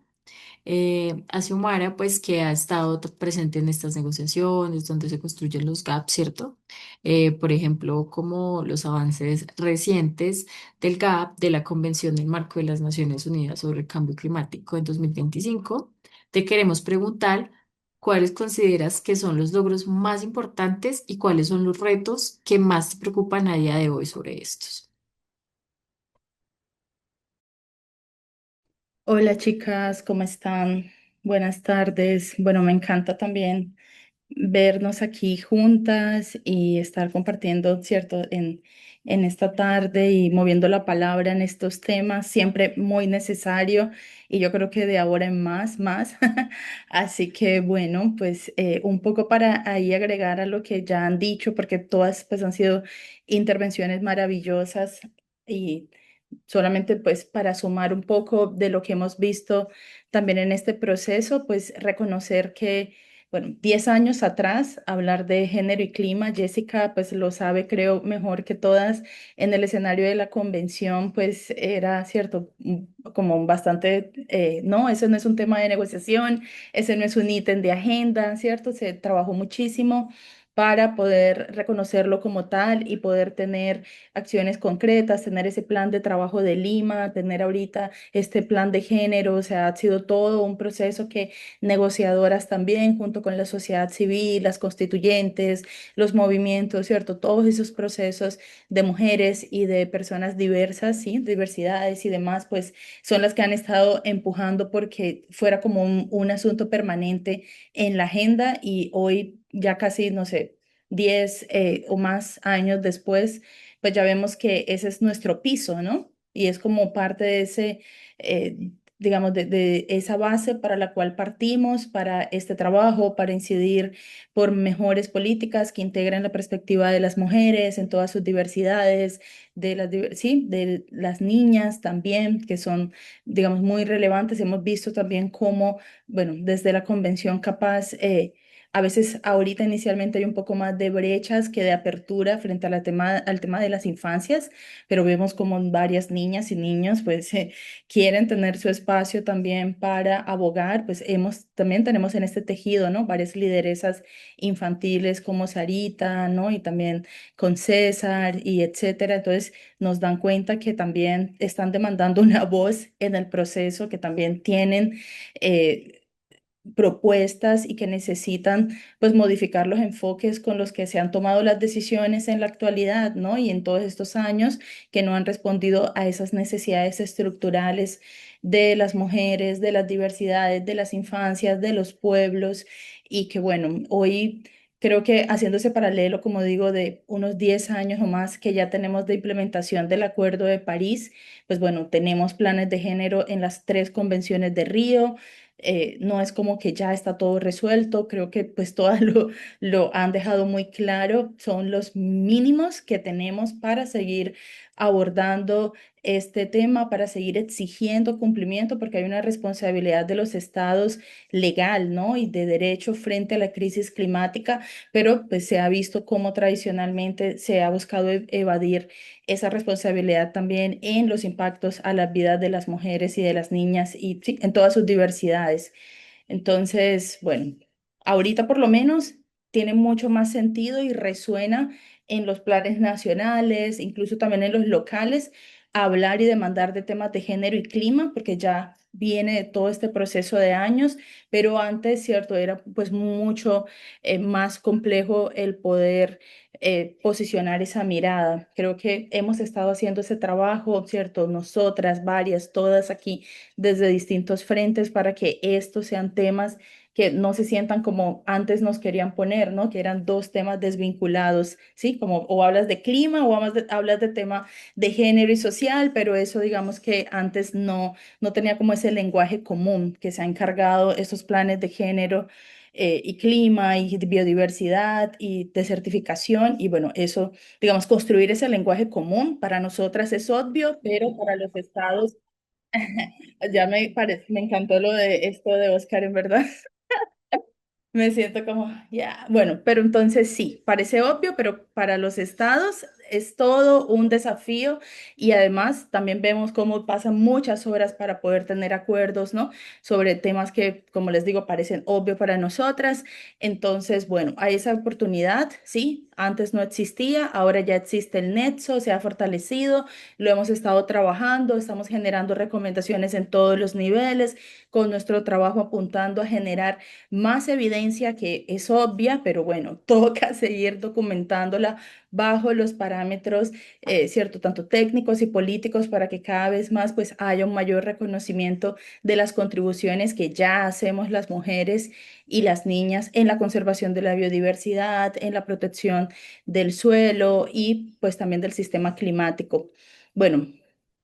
A Xiomara, pues que ha estado presente en estas negociaciones donde se construyen los gaps, ¿cierto? Por ejemplo, como los avances recientes del GAP de la Convención del Marco de las Naciones Unidas sobre el Cambio Climático en 2025. Te queremos preguntar ¿cuáles consideras que son los logros más importantes y cuáles son los retos que más te preocupan a día de hoy sobre estos? Hola chicas, ¿cómo están? Buenas tardes. Bueno, me encanta también vernos aquí juntas y estar compartiendo, ¿cierto? En esta tarde y moviendo la palabra en estos temas, siempre muy necesario y yo creo que de ahora en más. Así que bueno, pues un poco para ahí agregar a lo que ya han dicho, porque todas pues han sido intervenciones maravillosas y solamente pues para sumar un poco de lo que hemos visto también en este proceso, pues reconocer que, bueno, 10 años atrás, hablar de género y clima, Jessica pues lo sabe creo mejor que todas, en el escenario de la convención pues era cierto, como bastante, no, ese no es un tema de negociación, ese no es un ítem de agenda, ¿cierto? Se trabajó muchísimo para poder reconocerlo como tal y poder tener acciones concretas, tener ese plan de trabajo de Lima, tener ahorita este plan de género, o sea, ha sido todo un proceso que negociadoras también, junto con la sociedad civil, las constituyentes, los movimientos, ¿cierto? Todos esos procesos de mujeres y de personas diversas, ¿sí? Diversidades y demás, pues son las que han estado empujando porque fuera como un asunto permanente en la agenda y hoy ya casi, no sé, 10 o más años después, pues ya vemos que ese es nuestro piso, ¿no? Y es como parte de ese, digamos, de esa base para la cual partimos para este trabajo, para incidir por mejores políticas que integren la perspectiva de las mujeres en todas sus diversidades, sí, de las niñas también, que son, digamos, muy relevantes. Hemos visto también cómo, bueno, desde la Convención Capaz, a veces ahorita inicialmente hay un poco más de brechas que de apertura frente a al tema de las infancias, pero vemos como varias niñas y niños pues quieren tener su espacio también para abogar, pues también tenemos en este tejido, ¿no? Varias lideresas infantiles como Sarita, ¿no? Y también con César y etcétera. Entonces nos dan cuenta que también están demandando una voz en el proceso, que también tienen... propuestas y que necesitan pues modificar los enfoques con los que se han tomado las decisiones en la actualidad, ¿no? Y en todos estos años que no han respondido a esas necesidades estructurales de las mujeres, de las diversidades, de las infancias, de los pueblos y que bueno, hoy creo que haciendo ese paralelo, como digo, de unos 10 años o más que ya tenemos de implementación del Acuerdo de París, pues bueno, tenemos planes de género en las tres convenciones de Río, no es como que ya está todo resuelto, creo que pues todas lo han dejado muy claro, son los mínimos que tenemos para seguir abordando este tema, para seguir exigiendo cumplimiento, porque hay una responsabilidad de los estados legal, ¿no? Y de derecho frente a la crisis climática, pero pues se ha visto cómo tradicionalmente se ha buscado evadir esa responsabilidad también en los impactos a las vidas de las mujeres y de las niñas y sí, en todas sus diversidades. Entonces, bueno, ahorita por lo menos tiene mucho más sentido y resuena en los planes nacionales, incluso también en los locales, hablar y demandar de temas de género y clima, porque ya viene todo este proceso de años, pero antes, cierto, era pues mucho más complejo el poder posicionar esa mirada. Creo que hemos estado haciendo ese trabajo, ¿cierto? Nosotras, varias, todas aquí, desde distintos frentes, para que estos sean temas que no se sientan como antes nos querían poner, ¿no? Que eran dos temas desvinculados, ¿sí? Como o hablas de clima o hablas de tema de género y social, pero eso digamos que antes no tenía como ese lenguaje común que se ha encargado esos planes de género y clima y biodiversidad y desertificación. Y bueno, eso, digamos, construir ese lenguaje común para nosotras es obvio, pero para los estados, me encantó lo de esto de Oscar, en verdad. Me siento como, ya, bueno, pero entonces sí, parece obvio, pero para los estados es todo un desafío y además también vemos cómo pasan muchas horas para poder tener acuerdos, ¿no? Sobre temas que, como les digo, parecen obvios para nosotras. Entonces, bueno, hay esa oportunidad, ¿sí? Antes no existía, ahora ya existe el nexo, se ha fortalecido, lo hemos estado trabajando, estamos generando recomendaciones en todos los niveles, con nuestro trabajo apuntando a generar más evidencia que es obvia, pero bueno, toca seguir documentándola bajo los parámetros, ¿cierto? Tanto técnicos y políticos para que cada vez más pues haya un mayor reconocimiento de las contribuciones que ya hacemos las mujeres y las niñas en la conservación de la biodiversidad, en la protección del suelo y pues también del sistema climático. Bueno,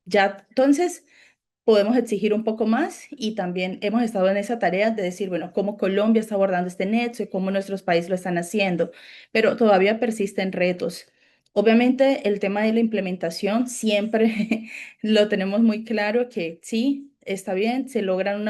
ya entonces podemos exigir un poco más y también hemos estado en esa tarea de decir, bueno, cómo Colombia está abordando este nexo y cómo nuestros países lo están haciendo, pero todavía persisten retos. Obviamente el tema de la implementación siempre lo tenemos muy claro que sí, está bien, se logran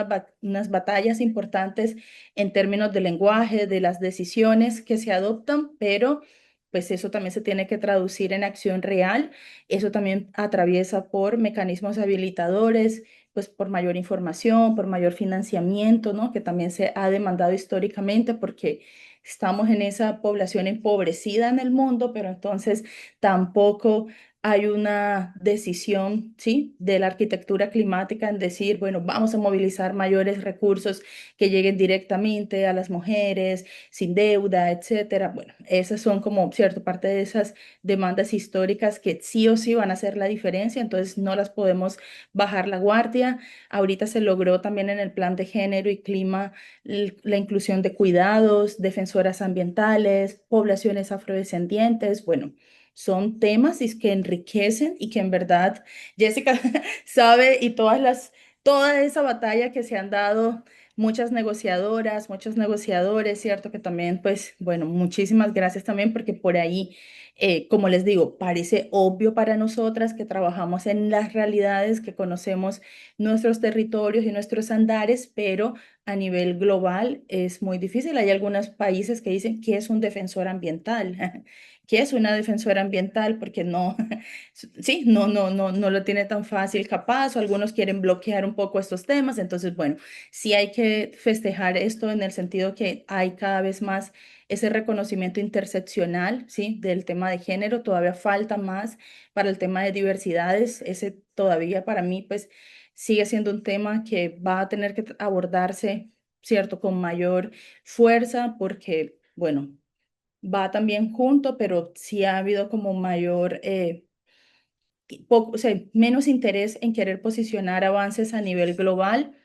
unas batallas importantes en términos de lenguaje, de las decisiones que se adoptan, pero pues eso también se tiene que traducir en acción real. Eso también atraviesa por mecanismos habilitadores, pues por mayor información, por mayor financiamiento, ¿no? Que también se ha demandado históricamente porque estamos en esa población empobrecida en el mundo, pero entonces tampoco hay una decisión, ¿sí? De la arquitectura climática en decir, bueno, vamos a movilizar mayores recursos que lleguen directamente a las mujeres, sin deuda, etcétera. Bueno, esas son como, cierto, parte de esas demandas históricas que sí o sí van a hacer la diferencia, entonces no las podemos bajar la guardia. Ahorita se logró también en el plan de género y clima la inclusión de cuidados, defensoras ambientales, poblaciones afrodescendientes, bueno. Son temas que enriquecen y que en verdad Jessica sabe y toda esa batalla que se han dado muchas negociadoras, muchos negociadores, ¿cierto? Que también, pues, bueno, muchísimas gracias también porque por ahí, como les digo, parece obvio para nosotras que trabajamos en las realidades, que conocemos nuestros territorios y nuestros andares, pero a nivel global es muy difícil. Hay algunos países que dicen que es un defensor ambiental. ¿Qué es una defensora ambiental? Porque no, sí, no lo tiene tan fácil capaz, o algunos quieren bloquear un poco estos temas. Entonces, bueno, sí hay que festejar esto en el sentido que hay cada vez más ese reconocimiento interseccional, ¿sí? Del tema de género, todavía falta más para el tema de diversidades, ese todavía para mí, pues, sigue siendo un tema que va a tener que abordarse, ¿cierto? Con mayor fuerza, porque, bueno, va también junto, pero sí ha habido como mayor, poco, o sea, menos interés en querer posicionar avances a nivel global.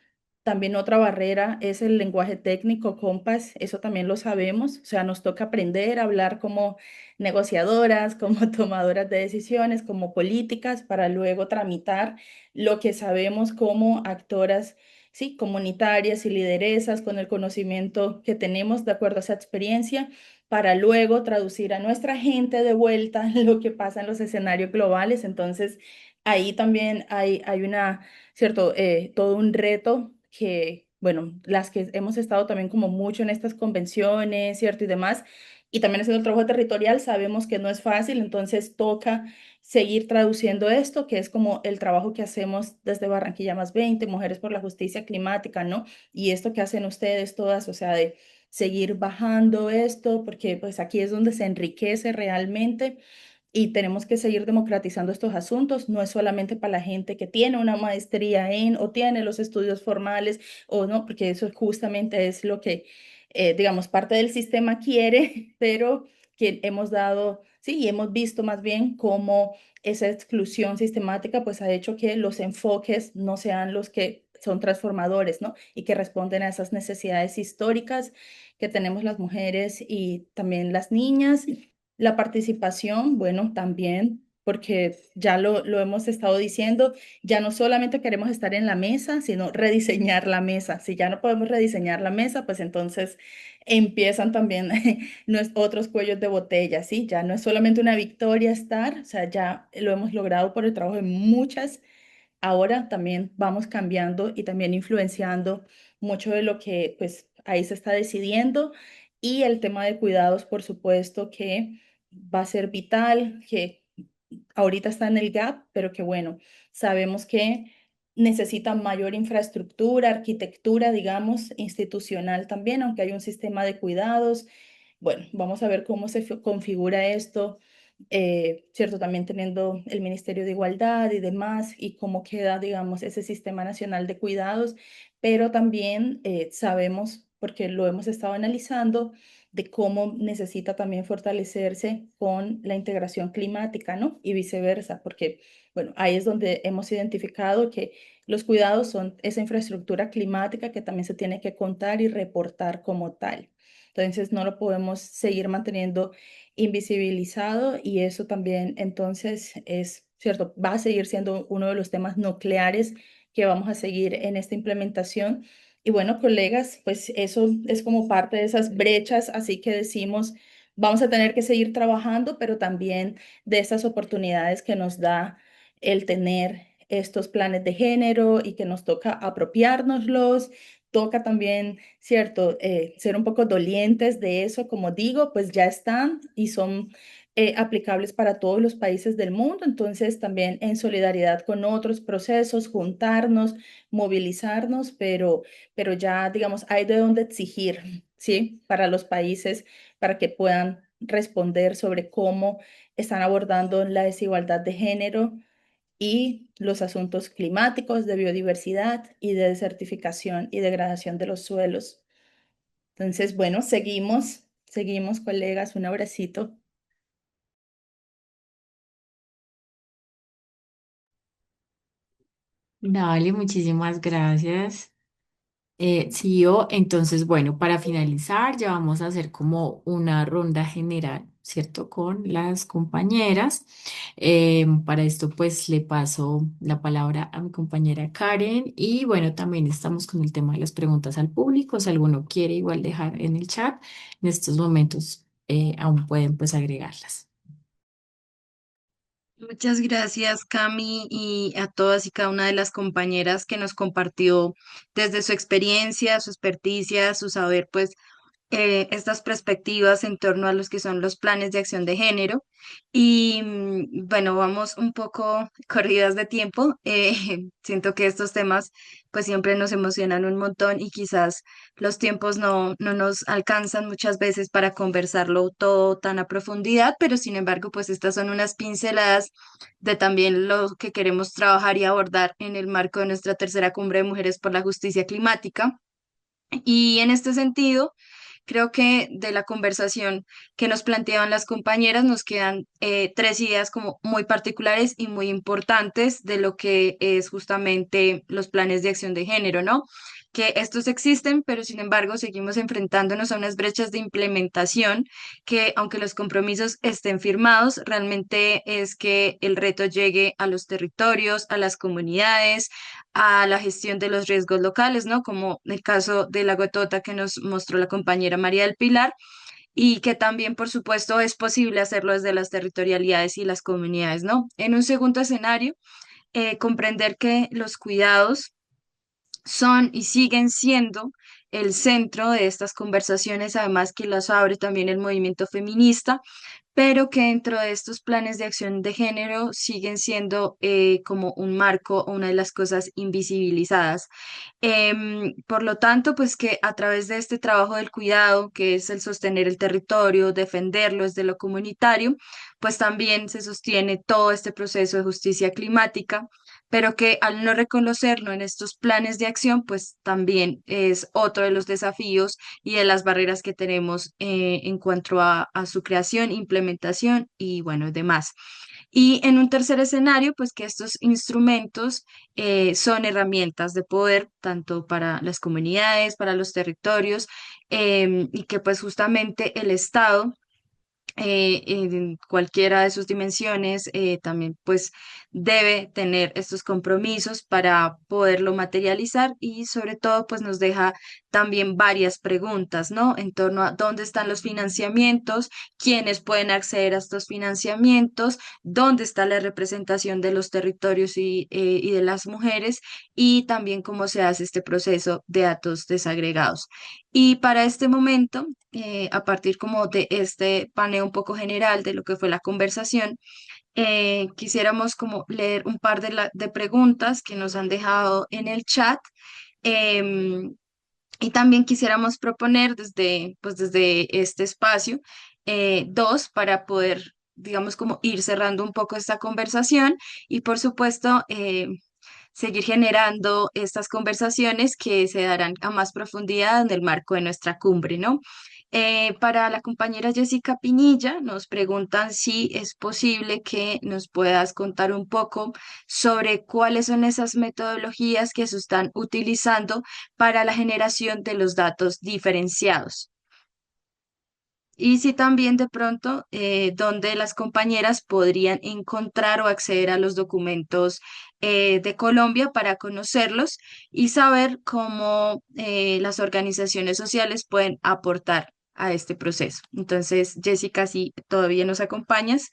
También otra barrera es el lenguaje técnico, compas, eso también lo sabemos, o sea, nos toca aprender a hablar como negociadoras, como tomadoras de decisiones, como políticas, para luego tramitar lo que sabemos como actoras, sí, comunitarias y lideresas, con el conocimiento que tenemos de acuerdo a esa experiencia, para luego traducir a nuestra gente de vuelta lo que pasa en los escenarios globales. Entonces, ahí también hay una, cierto, todo un reto que, bueno, las que hemos estado también como mucho en estas convenciones, ¿cierto? Y demás, y también haciendo el trabajo territorial, sabemos que no es fácil, entonces toca seguir traduciendo esto, que es como el trabajo que hacemos desde Barranquilla Más 20, Mujeres por la Justicia Climática, ¿no? Y esto que hacen ustedes todas, o sea, de seguir bajando esto, porque pues aquí es donde se enriquece realmente y tenemos que seguir democratizando estos asuntos. No es solamente para la gente que tiene una maestría en o tiene los estudios formales o no, porque eso justamente es lo que, digamos, parte del sistema quiere, pero que hemos dado, sí, y hemos visto más bien cómo esa exclusión sistemática pues ha hecho que los enfoques no sean los que son transformadores, ¿no? Y que responden a esas necesidades históricas que tenemos las mujeres y también las niñas. La participación, bueno, también, porque ya lo hemos estado diciendo, ya no solamente queremos estar en la mesa, sino rediseñar la mesa. Si ya no podemos rediseñar la mesa, pues entonces empiezan también otros cuellos de botella, ¿sí? Ya no es solamente una victoria estar, o sea, ya lo hemos logrado por el trabajo de muchas. Ahora también vamos cambiando y también influenciando mucho de lo que pues ahí se está decidiendo y el tema de cuidados, por supuesto, que va a ser vital, que ahorita está en el gap, pero que bueno, sabemos que necesita mayor infraestructura, arquitectura, digamos, institucional también, aunque hay un sistema de cuidados. Bueno, vamos a ver cómo se configura esto, ¿cierto? También teniendo el Ministerio de Igualdad y demás, y cómo queda, digamos, ese sistema nacional de cuidados, pero también sabemos, porque lo hemos estado analizando, de cómo necesita también fortalecerse con la integración climática, ¿no? Y viceversa, porque, bueno, ahí es donde hemos identificado que los cuidados son esa infraestructura climática que también se tiene que contar y reportar como tal. Entonces, no lo podemos seguir manteniendo invisibilizado y eso también entonces es, ¿cierto? Va a seguir siendo uno de los temas nucleares que vamos a seguir en esta implementación. Y bueno, colegas, pues eso es como parte de esas brechas, así que decimos, vamos a tener que seguir trabajando, pero también de estas oportunidades que nos da el tener estos planes de género y que nos toca apropiárnoslos. Toca también, cierto, ser un poco dolientes de eso, como digo, pues ya están y son aplicables para todos los países del mundo. Entonces, también en solidaridad con otros procesos, juntarnos, movilizarnos, pero ya, digamos, hay de dónde exigir, ¿sí? Para los países, para que puedan responder sobre cómo están abordando la desigualdad de género y los asuntos climáticos, de biodiversidad y de desertificación y degradación de los suelos. Entonces, bueno, seguimos, colegas, un abracito. Dale, muchísimas gracias. CEO, entonces, bueno, para finalizar, ya vamos a hacer como una ronda general, ¿cierto? Con las compañeras. Para esto, pues, le paso la palabra a mi compañera Karen y bueno, también estamos con el tema de las preguntas al público. Si alguno quiere igual dejar en el chat, en estos momentos aún pueden pues agregarlas. Muchas gracias, Cami, y a todas y cada una de las compañeras que nos compartió desde su experiencia, su experticia, su saber, pues estas perspectivas en torno a los que son los planes de acción de género. Y bueno, vamos un poco corridas de tiempo. Siento que estos temas pues siempre nos emocionan un montón y quizás los tiempos no nos alcanzan muchas veces para conversarlo todo tan a profundidad, pero sin embargo pues estas son unas pinceladas de también lo que queremos trabajar y abordar en el marco de nuestra tercera cumbre de mujeres por la justicia climática. Y en este sentido, creo que de la conversación que nos planteaban las compañeras nos quedan tres ideas como muy particulares y muy importantes de lo que es justamente los planes de acción de género, ¿no? Que estos existen, pero sin embargo seguimos enfrentándonos a unas brechas de implementación que, aunque los compromisos estén firmados, realmente es que el reto llegue a los territorios, a las comunidades, a la gestión de los riesgos locales, ¿no? Como el caso de la gotota que nos mostró la compañera María del Pilar, y que también, por supuesto, es posible hacerlo desde las territorialidades y las comunidades, ¿no? En un segundo escenario, comprender que los cuidados son y siguen siendo el centro de estas conversaciones, además que las abre también el movimiento feminista, pero que dentro de estos planes de acción de género siguen siendo como un marco o una de las cosas invisibilizadas. Por lo tanto, pues que a través de este trabajo del cuidado, que es el sostener el territorio, defenderlo desde lo comunitario, pues también se sostiene todo este proceso de justicia climática, pero que al no reconocerlo en estos planes de acción, pues también es otro de los desafíos y de las barreras que tenemos en cuanto a su creación, implementación y bueno, demás. Y en un tercer escenario, pues que estos instrumentos son herramientas de poder tanto para las comunidades, para los territorios, y que pues justamente el Estado en cualquiera de sus dimensiones, también pues debe tener estos compromisos para poderlo materializar y sobre todo pues nos deja también varias preguntas, ¿no? En torno a dónde están los financiamientos, quiénes pueden acceder a estos financiamientos, dónde está la representación de los territorios y de las mujeres y también cómo se hace este proceso de datos desagregados. Y para este momento, a partir como de este paneo un poco general de lo que fue la conversación, quisiéramos como leer un par de preguntas que nos han dejado en el chat. em, y también quisiéramos proponer desde este espacio dos para poder, digamos, como ir cerrando un poco esta conversación y, por supuesto, seguir generando estas conversaciones que se darán a más profundidad en el marco de nuestra cumbre, ¿no? Para la compañera Jessica Pinilla, nos preguntan si es posible que nos puedas contar un poco sobre cuáles son esas metodologías que se están utilizando para la generación de los datos diferenciados. Y si también de pronto, donde las compañeras podrían encontrar o acceder a los documentos de Colombia para conocerlos y saber cómo las organizaciones sociales pueden aportar a este proceso. Entonces, Jessica, si todavía nos acompañas.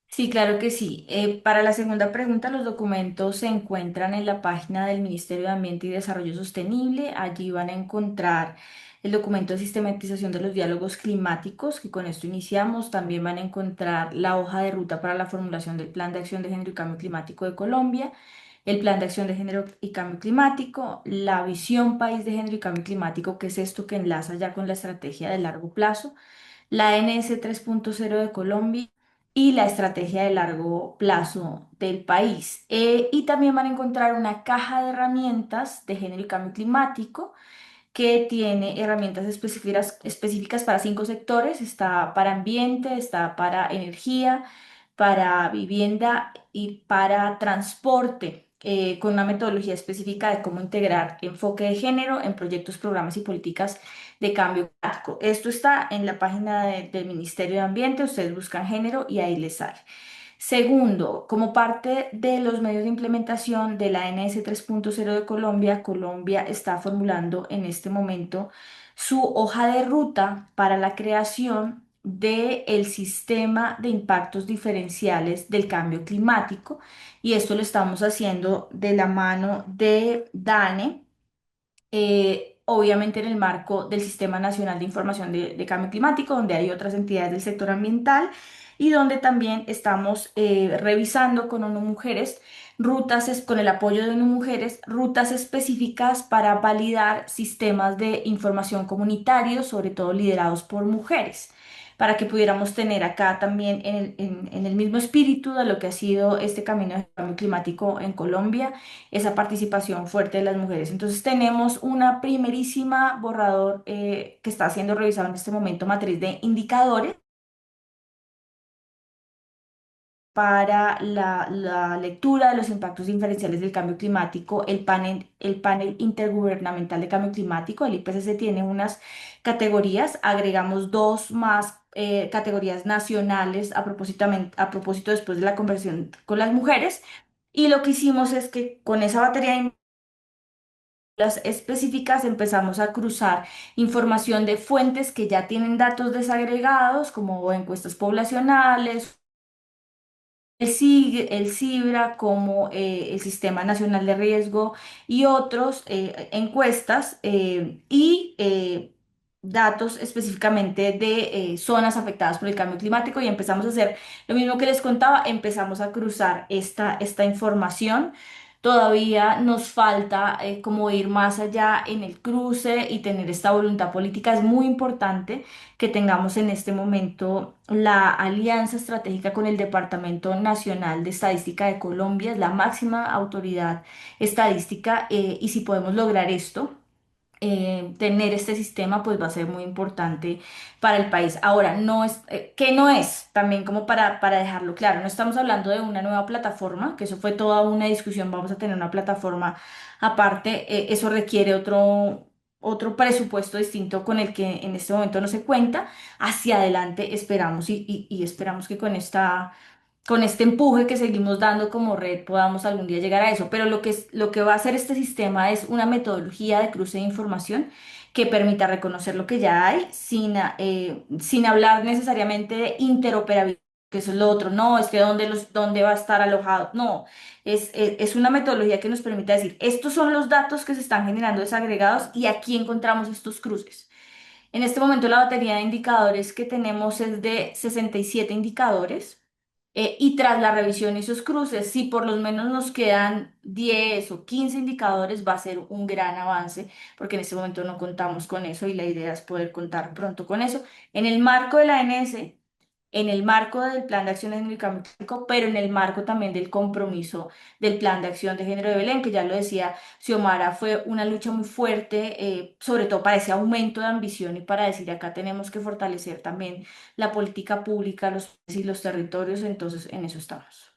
Sí, claro que sí. Para la segunda pregunta, los documentos se encuentran en la página del Ministerio de Ambiente y Desarrollo Sostenible. Allí van a encontrar el documento de sistematización de los diálogos climáticos, que con esto iniciamos. También van a encontrar la hoja de ruta para la formulación del Plan de Acción de Género y Cambio Climático de Colombia, el Plan de Acción de Género y Cambio Climático, la visión País de Género y Cambio Climático, que es esto que enlaza ya con la estrategia de largo plazo, la NS 3.0 de Colombia y la estrategia de largo plazo del país. Y también van a encontrar una caja de herramientas de género y cambio climático que tiene herramientas específicas para 5 sectores. Está para ambiente, está para energía, para vivienda y para transporte, con una metodología específica de cómo integrar enfoque de género en proyectos, programas y políticas de cambio climático. Esto está en la página del Ministerio de Ambiente, ustedes buscan género y ahí les sale. Segundo, como parte de los medios de implementación de la NS 3.0 de Colombia, Colombia está formulando en este momento su hoja de ruta para la creación del sistema de impactos diferenciales del cambio climático, y esto lo estamos haciendo de la mano de DANE, obviamente en el marco del Sistema Nacional de Información de Cambio Climático, donde hay otras entidades del sector ambiental y donde también estamos revisando con ONU Mujeres con el apoyo de ONU Mujeres, rutas específicas para validar sistemas de información comunitarios, sobre todo liderados por mujeres, para que pudiéramos tener acá también en el mismo espíritu de lo que ha sido este camino de cambio climático en Colombia, esa participación fuerte de las mujeres. Entonces tenemos una primerísima borrador que está siendo revisado en este momento, matriz de indicadores para la lectura de los impactos diferenciales del cambio climático. El panel intergubernamental de cambio climático, el IPCC, tiene unas categorías, agregamos dos más categorías nacionales a propósito después de la conversión con las mujeres, y lo que hicimos es que con esa batería de las específicas empezamos a cruzar información de fuentes que ya tienen datos desagregados, como encuestas poblacionales, el CIBRA, como el Sistema Nacional de Riesgo y otros encuestas, y datos específicamente de zonas afectadas por el cambio climático, y empezamos a hacer lo mismo que les contaba, empezamos a cruzar esta información. Todavía nos falta como ir más allá en el cruce y tener esta voluntad política. Es muy importante que tengamos en este momento la alianza estratégica con el Departamento Nacional de Estadística de Colombia, es la máxima autoridad estadística, y si podemos lograr esto, tener este sistema, pues va a ser muy importante para el país. Ahora, ¿qué no es? También como para dejarlo claro, no estamos hablando de una nueva plataforma, que eso fue toda una discusión, vamos a tener una plataforma aparte, eso requiere otro presupuesto distinto con el que en este momento no se cuenta. Hacia adelante esperamos y esperamos que con este empuje que seguimos dando como red podamos algún día llegar a eso. Pero lo que va a hacer este sistema es una metodología de cruce de información que permita reconocer lo que ya hay sin hablar necesariamente de interoperabilidad, que eso es lo otro. No, es que dónde va a estar alojado. No, es una metodología que nos permite decir, estos son los datos que se están generando desagregados y aquí encontramos estos cruces. En este momento la batería de indicadores que tenemos es de 67 indicadores. Y tras la revisión y esos cruces, si por lo menos nos quedan 10 o 15 indicadores, va a ser un gran avance, porque en este momento no contamos con eso y la idea es poder contar pronto con eso. En el marco de la ANS, en el marco del Plan de Acción de Género y Cambio Climático, pero en el marco también del compromiso del Plan de Acción de Género de Belén, que ya lo decía Xiomara, fue una lucha muy fuerte, sobre todo para ese aumento de ambición y para decir acá tenemos que fortalecer también la política pública, los países y los territorios, entonces en eso estamos.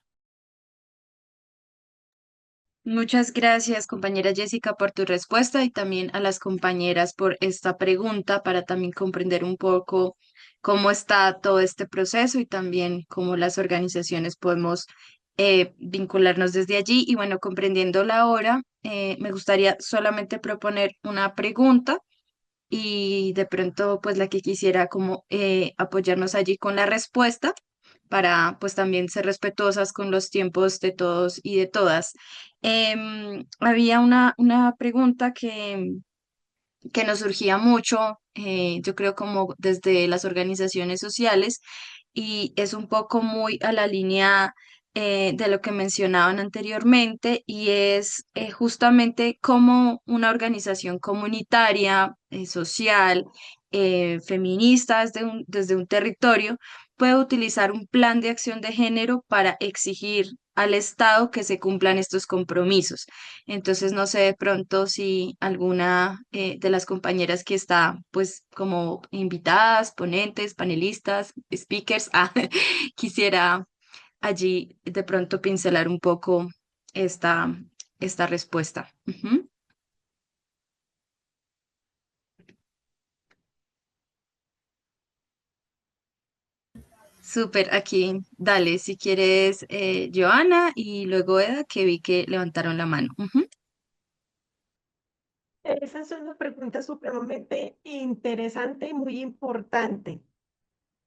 Muchas gracias, compañera Jessica, por tu respuesta y también a las compañeras por esta pregunta para también comprender un poco cómo está todo este proceso y también cómo las organizaciones podemos vincularnos desde allí. Y bueno, comprendiendo la hora, me gustaría solamente proponer una pregunta y de pronto pues la que quisiera como apoyarnos allí con la respuesta para pues también ser respetuosas con los tiempos de todos y de todas. Había una pregunta que nos surgía mucho, yo creo como desde las organizaciones sociales, y es un poco muy a la línea de lo que mencionaban anteriormente, y es justamente cómo una organización comunitaria, social, feminista desde un territorio, puede utilizar un plan de acción de género para exigir al Estado que se cumplan estos compromisos. Entonces, no sé de pronto si alguna de las compañeras que está, pues, como invitadas, ponentes, panelistas, speakers, quisiera allí de pronto pincelar un poco esta, esta respuesta. Ujú. Súper, aquí, dale, si quieres, Joana y luego Eda, que vi que levantaron la mano. Ujú. Esa es una pregunta supremamente interesante y muy importante.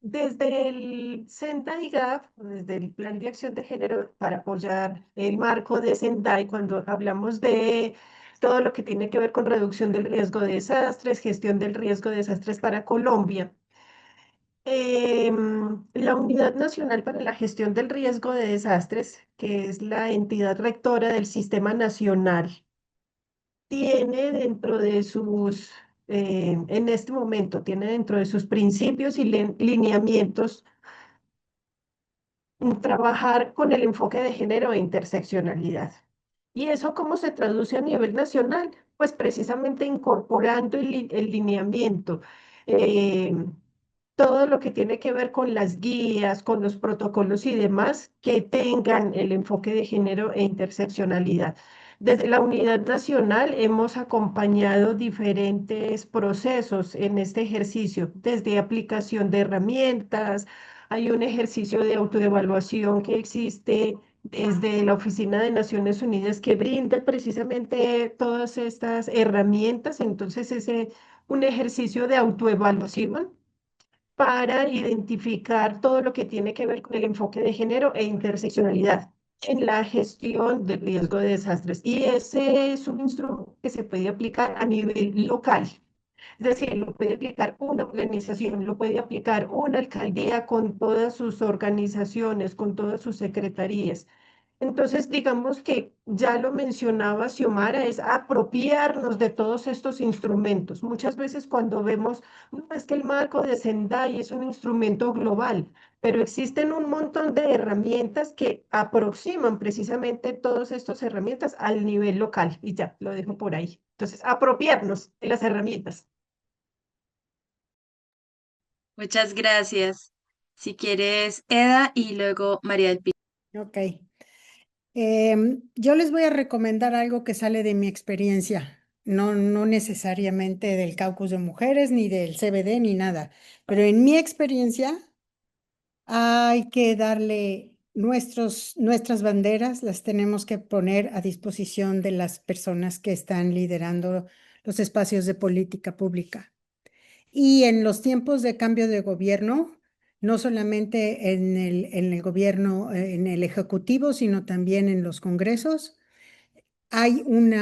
Desde el Sendai Gap, desde el Plan de Acción de Género para apoyar el marco de Sendai, cuando hablamos de todo lo que tiene que ver con reducción del riesgo de desastres, gestión del riesgo de desastres para Colombia, la Unidad Nacional para la Gestión del Riesgo de Desastres, que es la entidad rectora del Sistema Nacional, tiene dentro de sus, en este momento, tiene dentro de sus principios y lineamientos trabajar con el enfoque de género e interseccionalidad. ¿Y eso cómo se traduce a nivel nacional? Pues precisamente incorporando el lineamiento, eh, todo lo que tiene que ver con las guías, con los protocolos y demás que tengan el enfoque de género e interseccionalidad. Desde la Unidad Nacional hemos acompañado diferentes procesos en este ejercicio, desde aplicación de herramientas, hay un ejercicio de autoevaluación que existe desde la Oficina de Naciones Unidas que brinda precisamente todas estas herramientas. Entonces, es un ejercicio de autoevaluación para identificar todo lo que tiene que ver con el enfoque de género e interseccionalidad en la gestión del riesgo de desastres. Y ese es un instrumento que se puede aplicar a nivel local. Es decir, lo puede aplicar una organización, lo puede aplicar una alcaldía con todas sus organizaciones, con todas sus secretarías. Entonces, digamos que ya lo mencionaba Xiomara, es apropiarnos de todos estos instrumentos. Muchas veces cuando vemos, no, es que el marco de Sendai es un instrumento global, pero existen un montón de herramientas que aproximan precisamente todas estas herramientas al nivel local. Y ya, lo dejo por ahí. Entonces, apropiarnos de las herramientas. Muchas gracias. Si quieres, Eda y luego María del Pilar. Ok. Yo les voy a recomendar algo que sale de mi experiencia, no necesariamente del Caucus de Mujeres, ni del CBD, ni nada, pero en mi experiencia hay que darle nuestras banderas, las tenemos que poner a disposición de las personas que están liderando los espacios de política pública. Y en los tiempos de cambio de gobierno, no solamente en el gobierno, en el ejecutivo, sino también en los congresos, hay un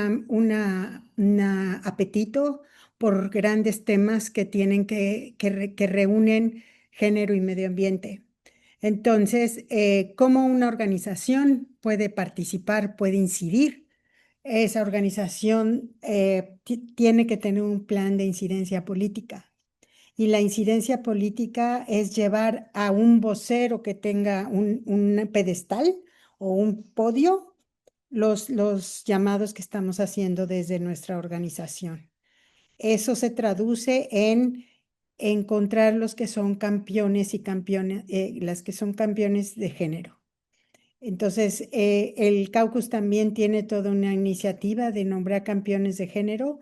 apetito por grandes temas que tienen que reúnen género y medio ambiente. Entonces, ¿cómo una organización puede participar, puede incidir? Esa organización tiene que tener un plan de incidencia política. Y la incidencia política es llevar a un vocero que tenga un pedestal o un podio los llamados que estamos haciendo desde nuestra organización. Eso se traduce en encontrar los que son campeones y campeones, las que son campeones de género. Entonces, el caucus también tiene toda una iniciativa de nombrar campeones de género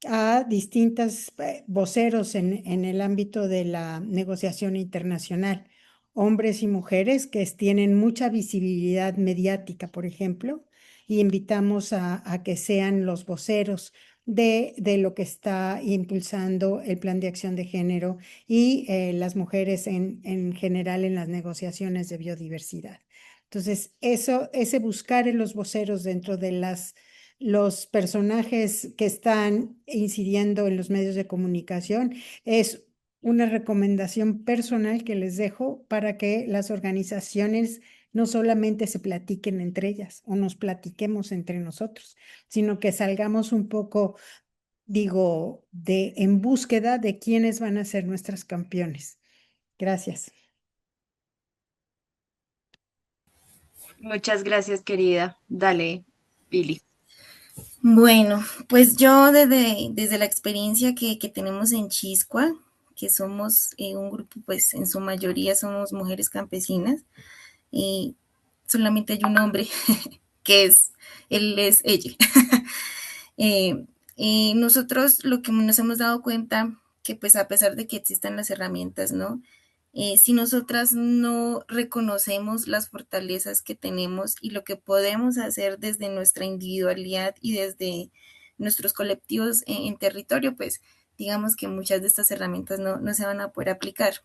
a distintos voceros en el ámbito de la negociación internacional, hombres y mujeres que tienen mucha visibilidad mediática, por ejemplo, y invitamos a que sean los voceros de lo que está impulsando el plan de acción de género y las mujeres en general en las negociaciones de biodiversidad. Entonces, ese buscar en los voceros dentro de los personajes que están incidiendo en los medios de comunicación es una recomendación personal que les dejo para que las organizaciones no solamente se platiquen entre ellas o nos platiquemos entre nosotros, sino que salgamos un poco, digo, en búsqueda de quiénes van a ser nuestras campeones. Gracias. Muchas gracias, querida. Dale, Pili. Bueno, pues yo desde la experiencia que tenemos en Chiscua, que somos un grupo, pues en su mayoría somos mujeres campesinas, y solamente hay un hombre que él es ella. Eh, Nosotros lo que nos hemos dado cuenta, que pues a pesar de que existan las herramientas, ¿no? Si nosotras no reconocemos las fortalezas que tenemos y lo que podemos hacer desde nuestra individualidad y desde nuestros colectivos en territorio, pues digamos que muchas de estas herramientas no se van a poder aplicar.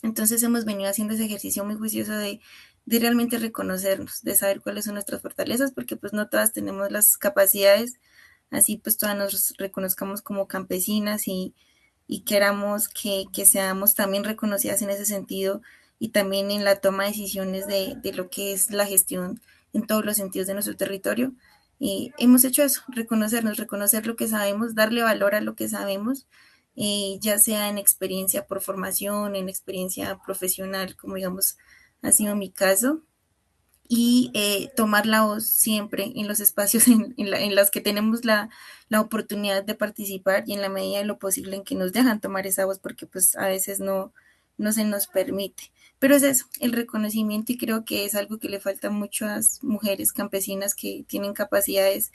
Entonces hemos venido haciendo ese ejercicio muy juicioso de realmente reconocernos, de saber cuáles son nuestras fortalezas, porque pues no todas tenemos las capacidades, así pues todas nos reconozcamos como campesinas y queramos que seamos también reconocidas en ese sentido y también en la toma de decisiones de lo que es la gestión en todos los sentidos de nuestro territorio. Y hemos hecho eso, reconocernos, reconocer lo que sabemos, darle valor a lo que sabemos, ya sea en experiencia por formación, en experiencia profesional, como digamos ha sido mi caso, y tomar la voz siempre en los espacios en los que tenemos la oportunidad de participar y en la medida de lo posible en que nos dejan tomar esa voz, porque pues a veces no se nos permite. Pero es eso, el reconocimiento y creo que es algo que le falta mucho a las mujeres campesinas que tienen capacidades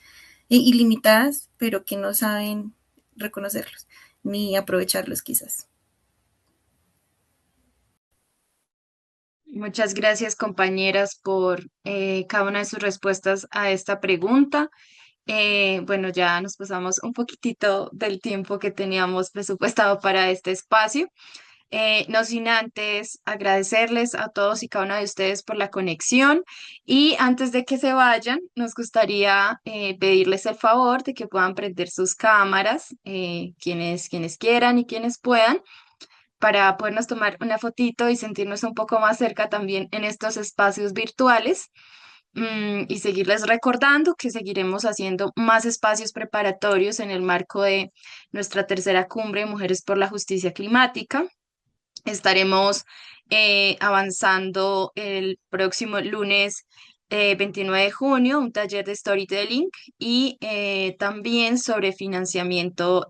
ilimitadas, pero que no saben reconocerlos ni aprovecharlos quizás. Muchas gracias, compañeras, por cada una de sus respuestas a esta pregunta. Bueno, ya nos pasamos un poquitito del tiempo que teníamos presupuestado para este espacio. No sin antes agradecerles a todos y cada una de ustedes por la conexión y antes de que se vayan, nos gustaría pedirles el favor de que puedan prender sus cámaras, quienes quieran y quienes puedan, para podernos tomar una fotito y sentirnos un poco más cerca también en estos espacios virtuales. Y seguirles recordando que seguiremos haciendo más espacios preparatorios en el marco de nuestra tercera cumbre Mujeres por la Justicia Climática. Estaremos avanzando el próximo lunes 29 de junio, un taller de storytelling y también sobre financiamiento,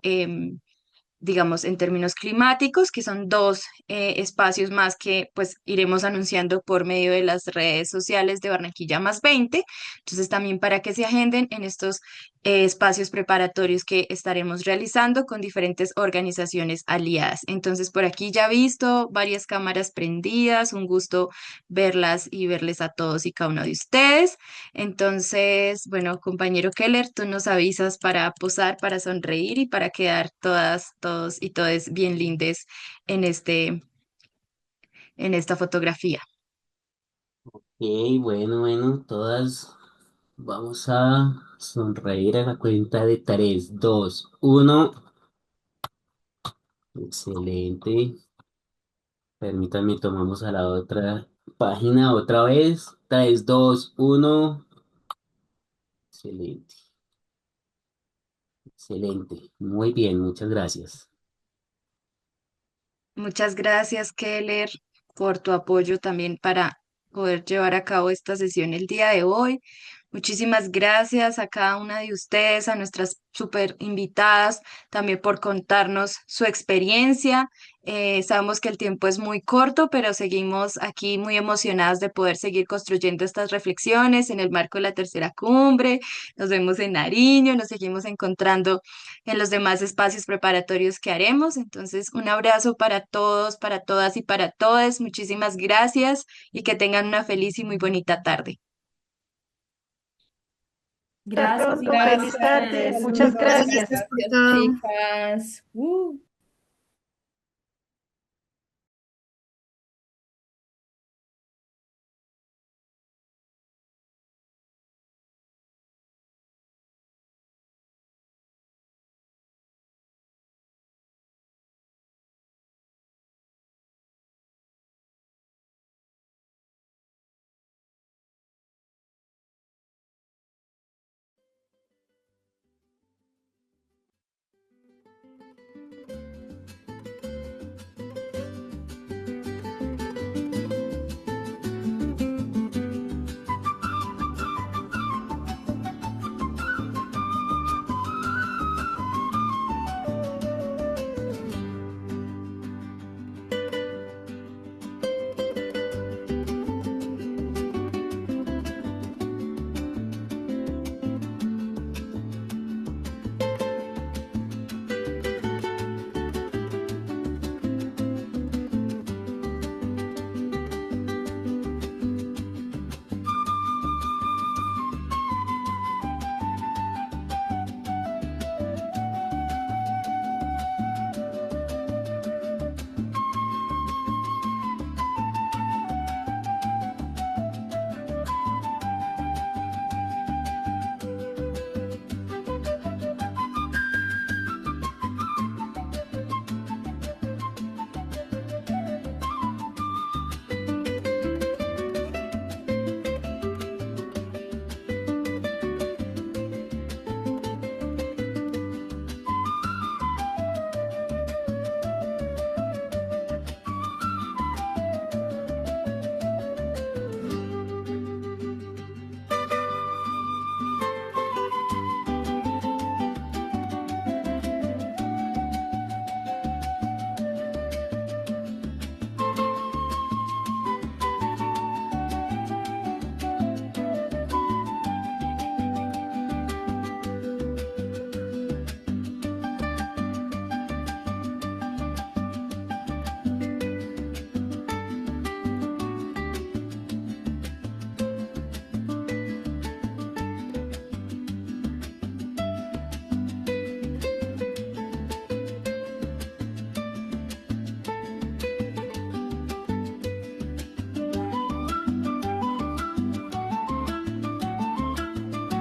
digamos, en términos climáticos, que son dos espacios más que pues iremos anunciando por medio de las redes sociales de Barranquilla más 20. Entonces también para que se agenden en estos espacios preparatorios que estaremos realizando con diferentes organizaciones aliadas. Entonces por aquí ya he visto varias cámaras prendidas, un gusto verlas y verles a todos y cada uno de ustedes. Entonces, bueno, compañero Keller, tú nos avisas para posar, para sonreír y para quedar todas, todos y todes bien lindes en en esta fotografía. Ok, bueno, todas vamos a sonreír a la cuenta de 3, 2, 1. Excelente. Permítanme, tomamos a la otra página otra vez. 3, 2, 1. Excelente, excelente. Muy bien, muchas gracias. Muchas gracias, Keller, por tu apoyo también para poder llevar a cabo esta sesión el día de hoy. Muchísimas gracias a cada una de ustedes, a nuestras super invitadas, también por contarnos su experiencia. Sabemos que el tiempo es muy corto, pero seguimos aquí muy emocionadas de poder seguir construyendo estas reflexiones en el marco de la tercera cumbre. Nos vemos en Nariño, nos seguimos encontrando en los demás espacios preparatorios que haremos. Entonces, un abrazo para todos, para todas y para todos. Muchísimas gracias y que tengan una feliz y muy bonita tarde. Hasta Gracias, pronto, feliz tarde, gracias. muchas Saludos, gracias. Gracias por gracias, todo. chicas.